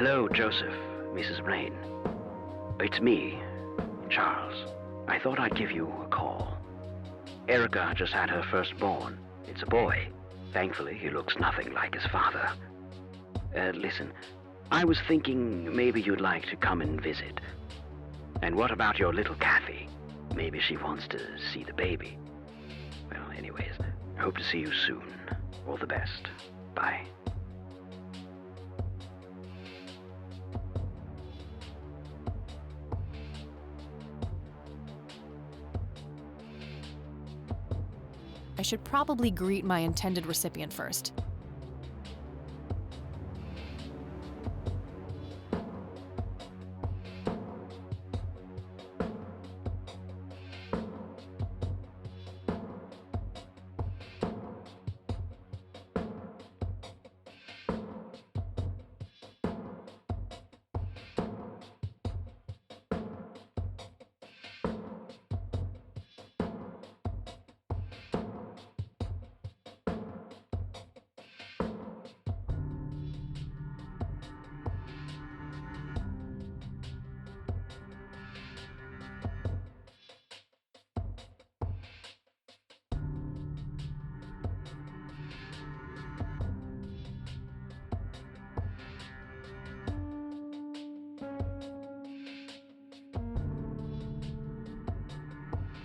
Hello, Joseph, Mrs. Rain. It's me, Charles. I thought I'd give you a call. Erica just had her firstborn. It's a boy. Thankfully, he looks nothing like his father. Listen, I was thinking maybe you'd like to come and visit. And what about your little Kathy? Maybe she wants to see the baby. Well, anyways, I hope to see you soon. All the best. Bye. I should probably greet my intended recipient first.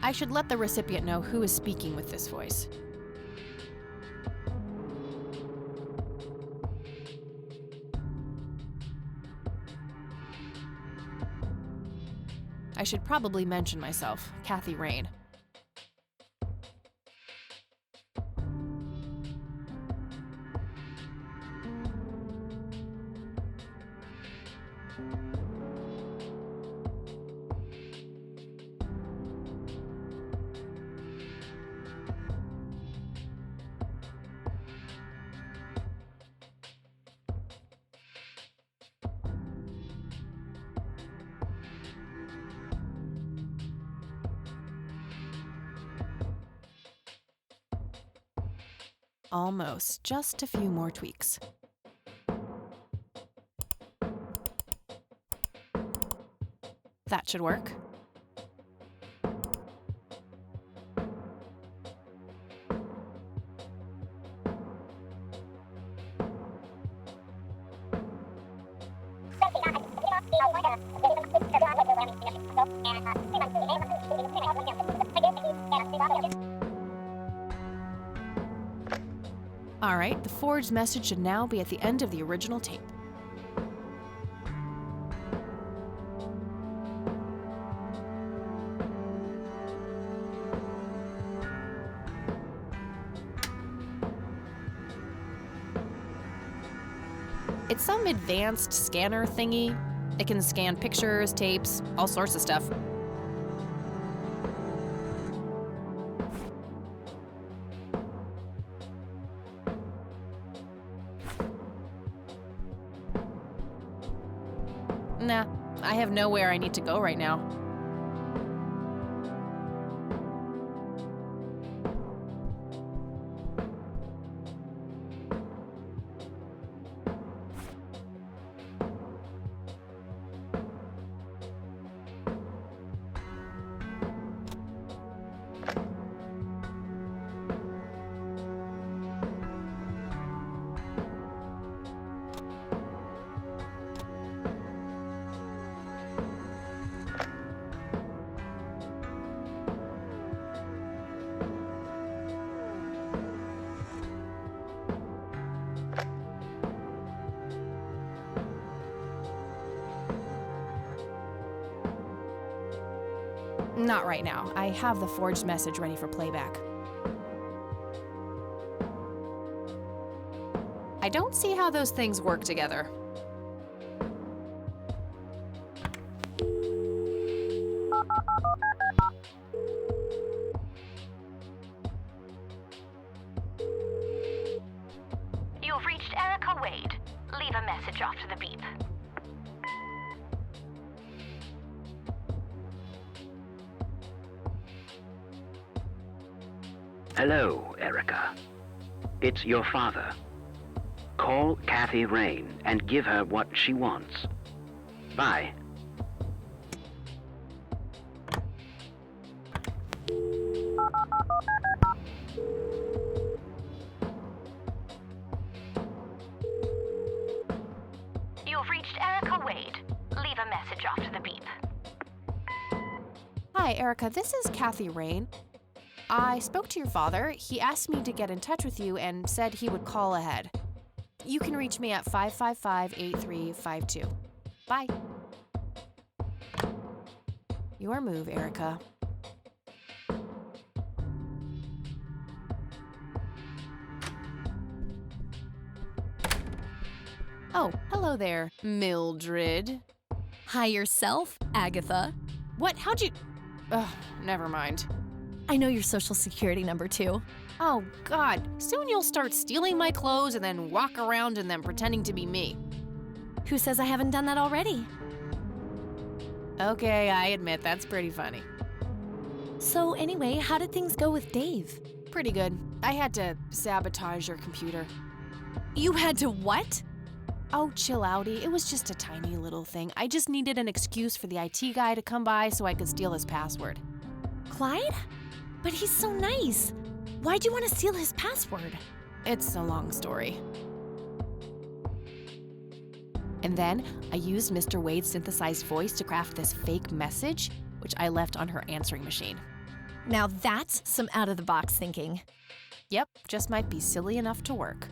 I should let the recipient know who is speaking with this voice. I should probably mention myself, Kathy Rain. Almost. Just a few more tweaks. That should work. All right, the forged message should now be at the end of the original tape. It's some advanced scanner thingy. It can scan pictures, tapes, all sorts of stuff. Nah, I have nowhere I need to go right now. Not right now. I have the forged message ready for playback. I don't see how those things work together. You've reached Erica Wade. Leave a message after the beep. Hello, Erica. It's your father. Call Kathy Rain and give her what she wants. Bye. You've reached Erica Wade. Leave a message after the beep. Hi, Erica. This is Kathy Rain. I spoke to your father. He asked me to get in touch with you and said he would call ahead. You can reach me at 555-8352. Bye. Your move, Erica. Oh, hello there, Mildred. Hi yourself, Agatha. What? How'd you... Ugh, never mind. I know your social security number too. Oh, God. Soon you'll start stealing my clothes and then walk around in them pretending to be me. Who says I haven't done that already? Okay, I admit that's pretty funny. So anyway, how did things go with Dave? Pretty good. I had to sabotage your computer. You had to what? Oh, chill outy. It was just a tiny little thing. I just needed an excuse for the IT guy to come by so I could steal his password. Clyde? But he's so nice. Why'd you want to steal his password? It's a long story. And then I used Mr. Wade's synthesized voice to craft this fake message, which I left on her answering machine. Now that's some out-of-the-box thinking. Yep, just might be silly enough to work.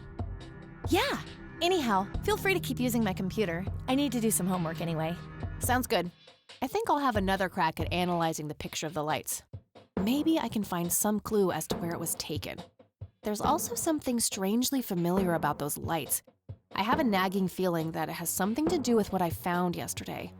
Yeah. Anyhow, feel free to keep using my computer. I need to do some homework anyway. Sounds good. I think I'll have another crack at analyzing the picture of the lights. Maybe I can find some clue as to where it was taken. There's also something strangely familiar about those lights. I have a nagging feeling that it has something to do with what I found yesterday.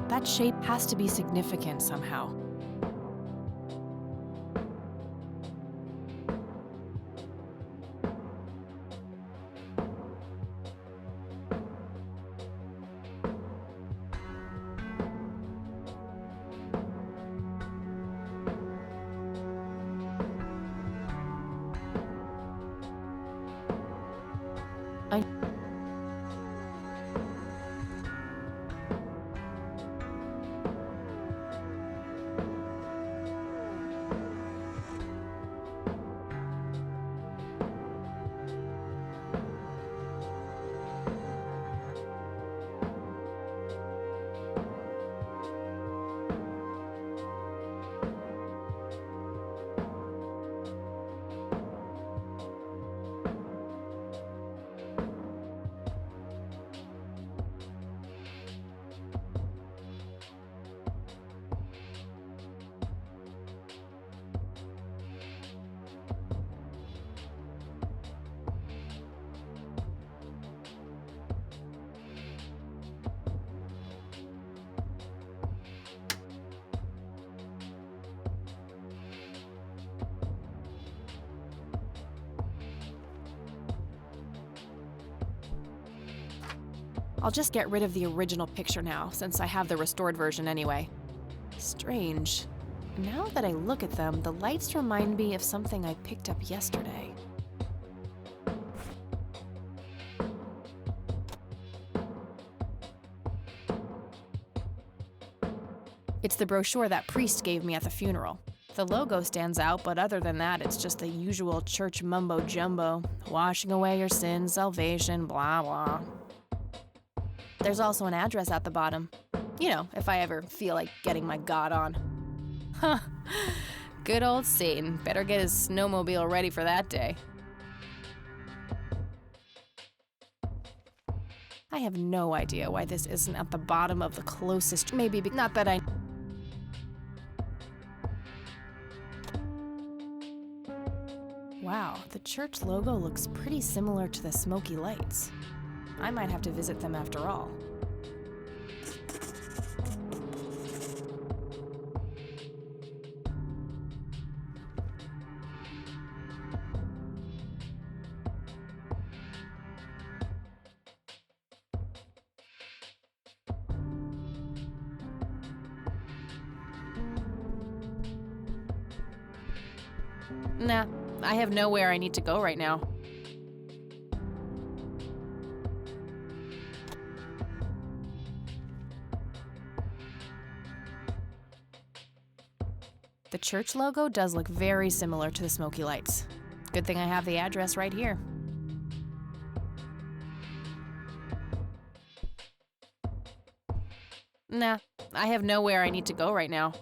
That shape has to be significant somehow. I'll just get rid of the original picture now, since I have the restored version anyway. Strange. Now that I look at them, the lights remind me of something I picked up yesterday. It's the brochure that priest gave me at the funeral. The logo stands out, but other than that, it's just the usual church mumbo-jumbo. Washing away your sins, salvation, blah, blah. There's also an address at the bottom. You know, if I ever feel like getting my God on. Huh. Good old Satan. Better get his snowmobile ready for that day. I have no idea why this isn't at the bottom of the closest, not that I... Wow, the church logo looks pretty similar to the smoky lights. I might have to visit them after all. Nah, I have nowhere I need to go right now. The church logo does look very similar to the smoky lights. Good thing I have the address right here. Nah, I have nowhere I need to go right now.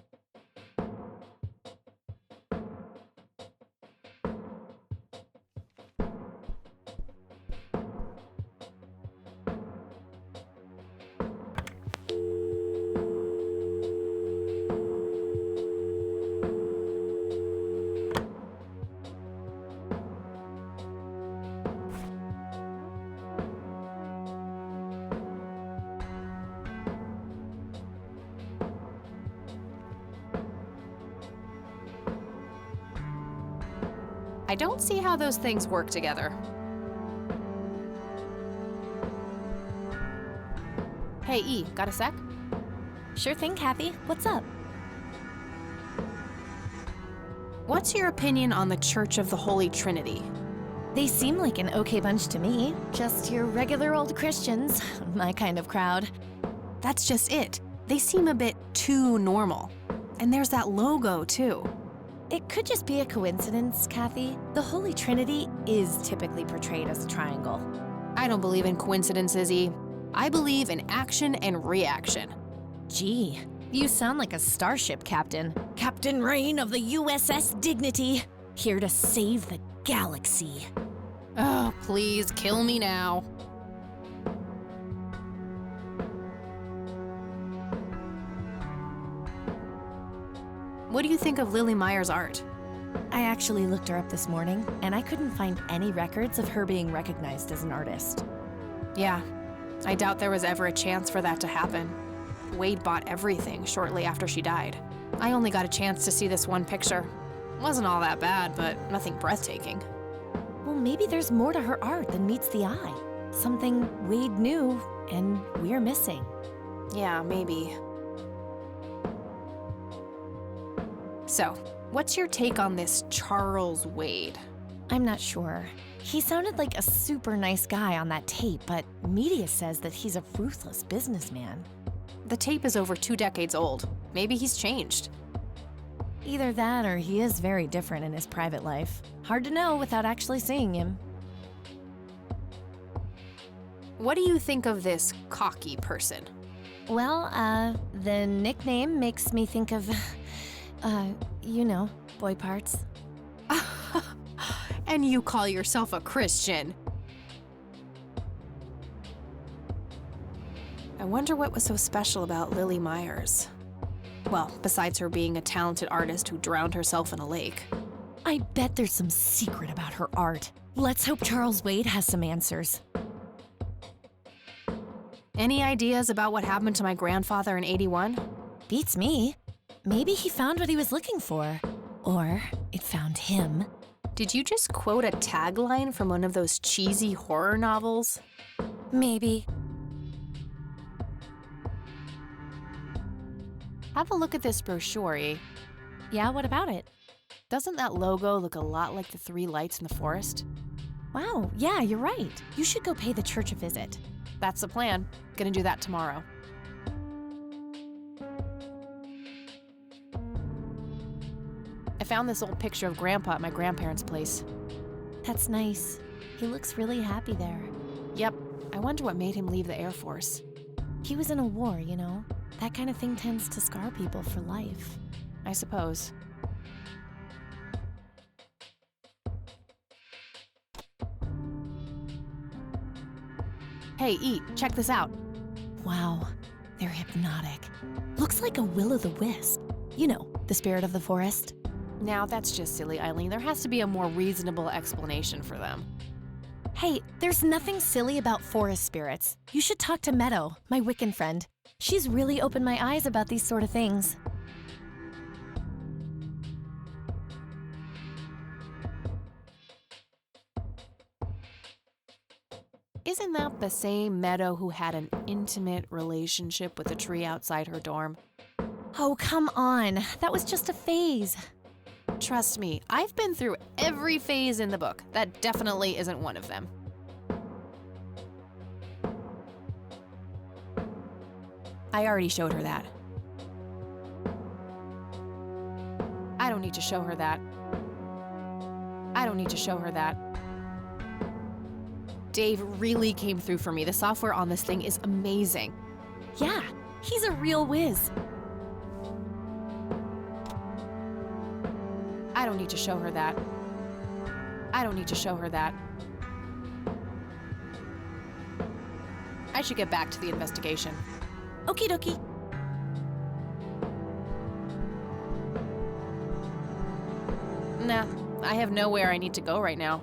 I don't see how those things work together. Hey, E, got a sec? Sure thing, Kathy. What's up? What's your opinion on the Church of the Holy Trinity? They seem like an okay bunch to me. Just your regular old Christians. My kind of crowd. That's just it. They seem a bit too normal. And there's that logo, too. It could just be a coincidence, Kathy. The Holy Trinity is typically portrayed as a triangle. I don't believe in coincidences, E. I believe in action and reaction. Gee, you sound like a starship captain. Captain Rain of the USS Dignity, here to save the galaxy. Oh, please, kill me now. What do you think of Lily Meyer's art? I actually looked her up this morning, and I couldn't find any records of her being recognized as an artist. Yeah, I doubt there was ever a chance for that to happen. Wade bought everything shortly after she died. I only got a chance to see this one picture. Wasn't all that bad, but nothing breathtaking. Well, maybe there's more to her art than meets the eye. Something Wade knew, and we're missing. Yeah, maybe. So, what's your take on this Charles Wade? I'm not sure. He sounded like a super nice guy on that tape, but media says that he's a ruthless businessman. The tape is over 2 decades old. Maybe he's changed. Either that or he is very different in his private life. Hard to know without actually seeing him. What do you think of this cocky person? Well, the nickname makes me think of, you know, boy parts. And you call yourself a Christian. I wonder what was so special about Lily Myers. Well, besides her being a talented artist who drowned herself in a lake. I bet there's some secret about her art. Let's hope Charles Wade has some answers. Any ideas about what happened to my grandfather in '81? Beats me. Maybe he found what he was looking for. Or it found him. Did you just quote a tagline from one of those cheesy horror novels? Maybe. Have a look at this brochure, E. Yeah, what about it? Doesn't that logo look a lot like the 3 lights in the forest? Wow, yeah, you're right. You should go pay the church a visit. That's the plan. Gonna do that tomorrow. I found this old picture of Grandpa at my grandparents' place. That's nice. He looks really happy there. Yep. I wonder what made him leave the Air Force. He was in a war, you know? That kind of thing tends to scar people for life. I suppose. Hey, eat. Check this out. Wow, they're hypnotic. Looks like a will-o'-the-wisp. You know, the spirit of the forest. Now, that's just silly, Eileen. There has to be a more reasonable explanation for them. Hey, there's nothing silly about forest spirits. You should talk to Meadow, my Wiccan friend. She's really opened my eyes about these sort of things. Isn't that the same Meadow who had an intimate relationship with the tree outside her dorm? Oh, come on. That was just a phase. Trust me, I've been through every phase in the book. That definitely isn't one of them. I already showed her that. I don't need to show her that. I don't need to show her that. Dave really came through for me. The software on this thing is amazing. Yeah, he's a real whiz. I don't need to show her that. I don't need to show her that. I should get back to the investigation. Okie dokie. Nah, I have nowhere I need to go right now.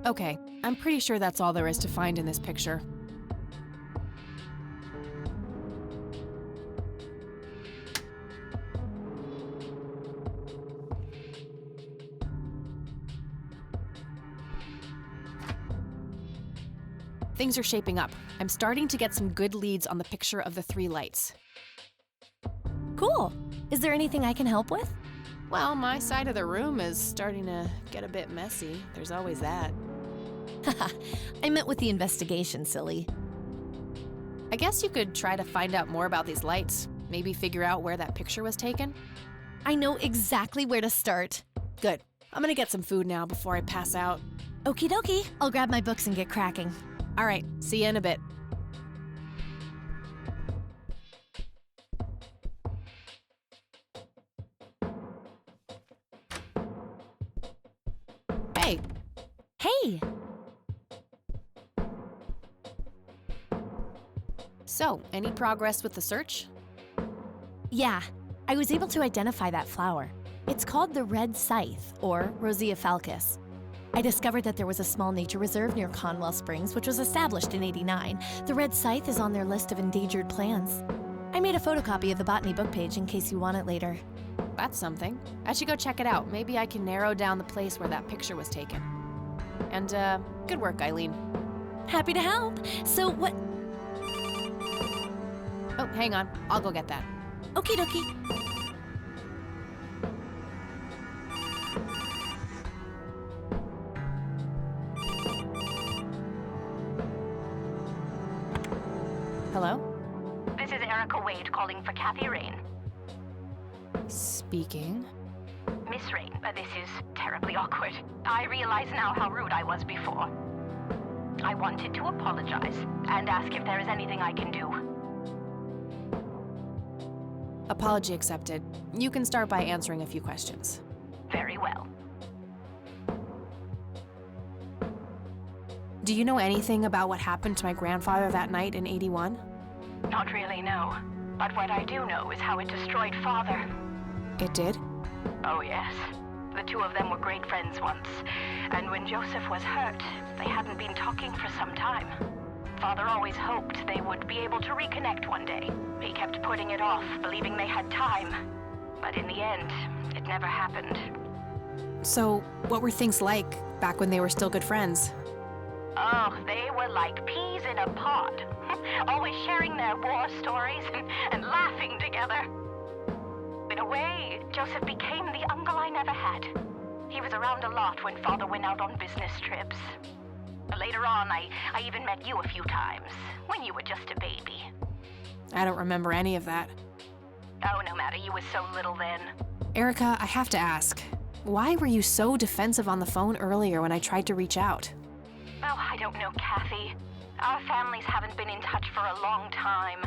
Okay, I'm pretty sure that's all there is to find in this picture. Things are shaping up. I'm starting to get some good leads on the picture of the three lights. Cool. Is there anything I can help with? Well, my side of the room is starting to get a bit messy. There's always that. I meant with the investigation, silly. I guess you could try to find out more about these lights. Maybe figure out where that picture was taken. I know exactly where to start. Good. I'm gonna get some food now before I pass out. Okie dokie. I'll grab my books and get cracking. All right, see you in a bit. Hey. Hey! So, any progress with the search? Yeah, I was able to identify that flower. It's called the red scythe, or Rosea falcus. I discovered that there was a small nature reserve near Conwell Springs, which was established in '89. The red scythe is on their list of endangered plants. I made a photocopy of the botany book page in case you want it later. That's something. I should go check it out. Maybe I can narrow down the place where that picture was taken. And, good work, Eileen. Happy to help. So what? Oh, hang on. I'll go get that. Okie dokie. Hello? This is Erica Wade calling for Kathy Rain. Speaking. Miss Rain, this is terribly awkward. I realize now how rude I was before. I wanted to apologize and ask if there is anything I can do. Apology accepted. You can start by answering a few questions. Very well. Do you know anything about what happened to my grandfather that night in '81? Not really, no. But what I do know is how it destroyed Father. It did? Oh, yes. The two of them were great friends once. And when Joseph was hurt, they hadn't been talking for some time. Father always hoped they would be able to reconnect one day. He kept putting it off, believing they had time. But in the end, it never happened. So, what were things like back when they were still good friends? Oh, they were like peas in a pod. Always sharing their war stories and laughing together. In a way, Joseph became the uncle I never had. He was around a lot when Father went out on business trips. Later on, I even met you a few times, when you were just a baby. I don't remember any of that. Oh, no matter, you were so little then. Erica, I have to ask, why were you so defensive on the phone earlier when I tried to reach out? Oh, I don't know, Kathy. Our families haven't been in touch for a long time.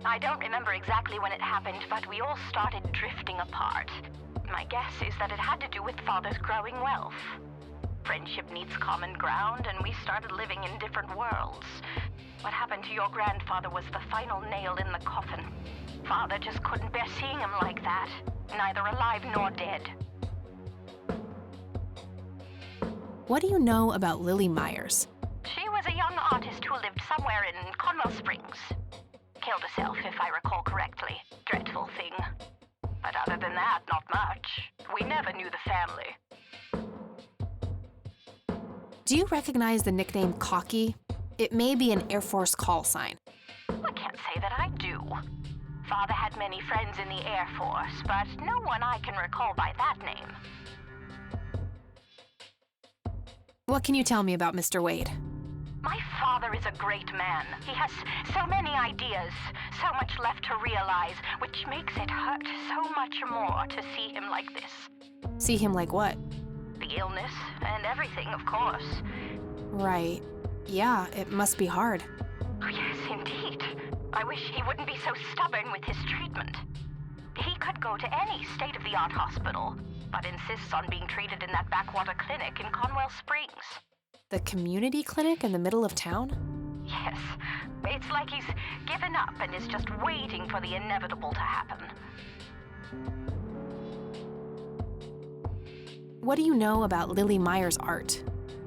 I don't remember exactly when it happened, but we all started drifting apart. My guess is that it had to do with Father's growing wealth. Friendship needs common ground, and we started living in different worlds. What happened to your grandfather was the final nail in the coffin. Father just couldn't bear seeing him like that, neither alive nor dead. What do you know about Lily Myers? She was a young artist who lived somewhere in Conwell Springs. Killed herself, if I recall correctly. Dreadful thing. But other than that, not much. We never knew the family. Do you recognize the nickname Cocky? It may be an Air Force call sign. I can't say that I do. Father had many friends in the Air Force, but no one I can recall by that name. What can you tell me about Mr. Wade? My father is a great man. He has so many ideas, so much left to realize, which makes it hurt so much more to see him like this. See him like what? The illness and everything, of course. Right. Yeah, it must be hard. Oh, yes, indeed. I wish he wouldn't be so stubborn with his treatment. He could go to any state-of-the-art hospital, but insists on being treated in that backwater clinic in Conwell Springs. The community clinic in the middle of town? Yes. It's like he's given up and is just waiting for the inevitable to happen. What do you know about Lily Myers' art?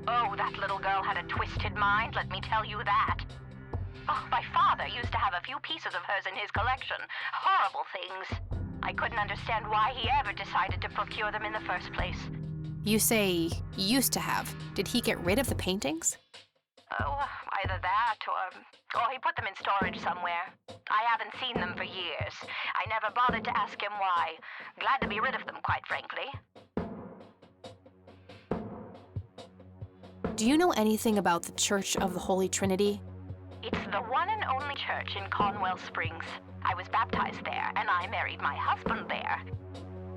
Oh, that little girl had a twisted mind, let me tell you that. Oh, my father used to have a few pieces of hers in his collection. Horrible things. I couldn't understand why he ever decided to procure them in the first place. You say used to have. Did he get rid of the paintings? Oh, either that or he put them in storage somewhere. I haven't seen them for years. I never bothered to ask him why. Glad to be rid of them, quite frankly. Do you know anything about the Church of the Holy Trinity? It's the one and only church in Conwell Springs. I was baptized there, and I married my husband there.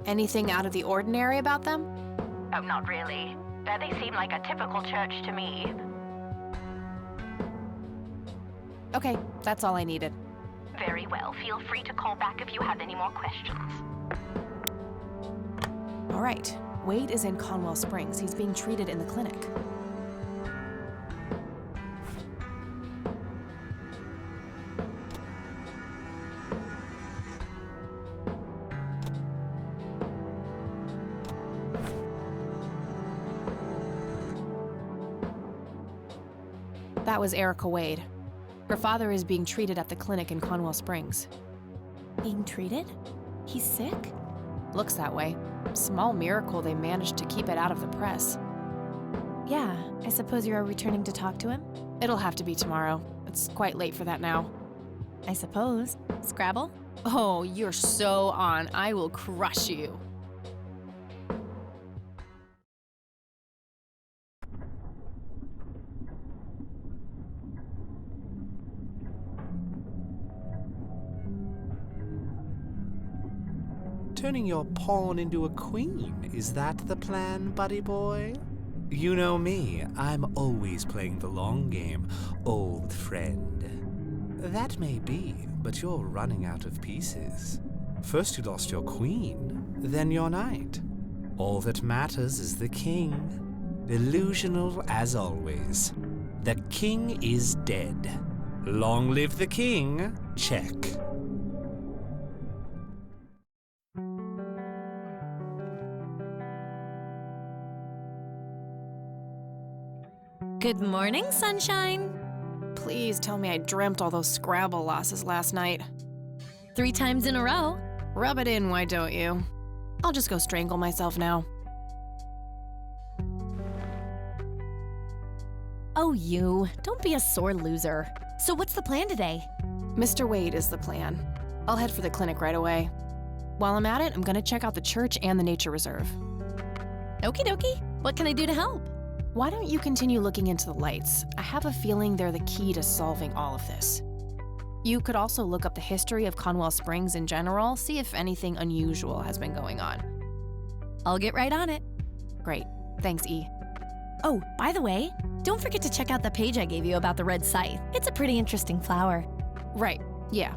Anything out of the ordinary about them? Oh, not really. They seem like a typical church to me. Okay, that's all I needed. Very well. Feel free to call back if you have any more questions. All right. Wade is in Conwell Springs. He's being treated in the clinic. That was Erica Wade. Her father is being treated at the clinic in Conwell Springs. Being treated? He's sick? Looks that way. Small miracle they managed to keep it out of the press. Yeah, I suppose you are returning to talk to him? It'll have to be tomorrow. It's quite late for that now. I suppose. Scrabble? Oh, you're so on. I will crush you. Turning your pawn into a queen, is that the plan, buddy boy? You know me, I'm always playing the long game, old friend. That may be, but you're running out of pieces. First you lost your queen, then your knight. All that matters is the king. Delusional as always. The king is dead. Long live the king. Check. Good morning, sunshine. Please tell me I dreamt all those Scrabble losses last night. 3 times in a row. Rub it in, why don't you? I'll just go strangle myself now. Oh, you. Don't be a sore loser. So what's the plan today? Mr. Wade is the plan. I'll head for the clinic right away. While I'm at it, I'm gonna check out the church and the nature reserve. Okie dokie. What can I do to help? Why don't you continue looking into the lights? I have a feeling they're the key to solving all of this. You could also look up the history of Conwell Springs in general, see if anything unusual has been going on. I'll get right on it. Great. Thanks, E. Oh, by the way, don't forget to check out the page I gave you about the red scythe. It's a pretty interesting flower. Right. Yeah.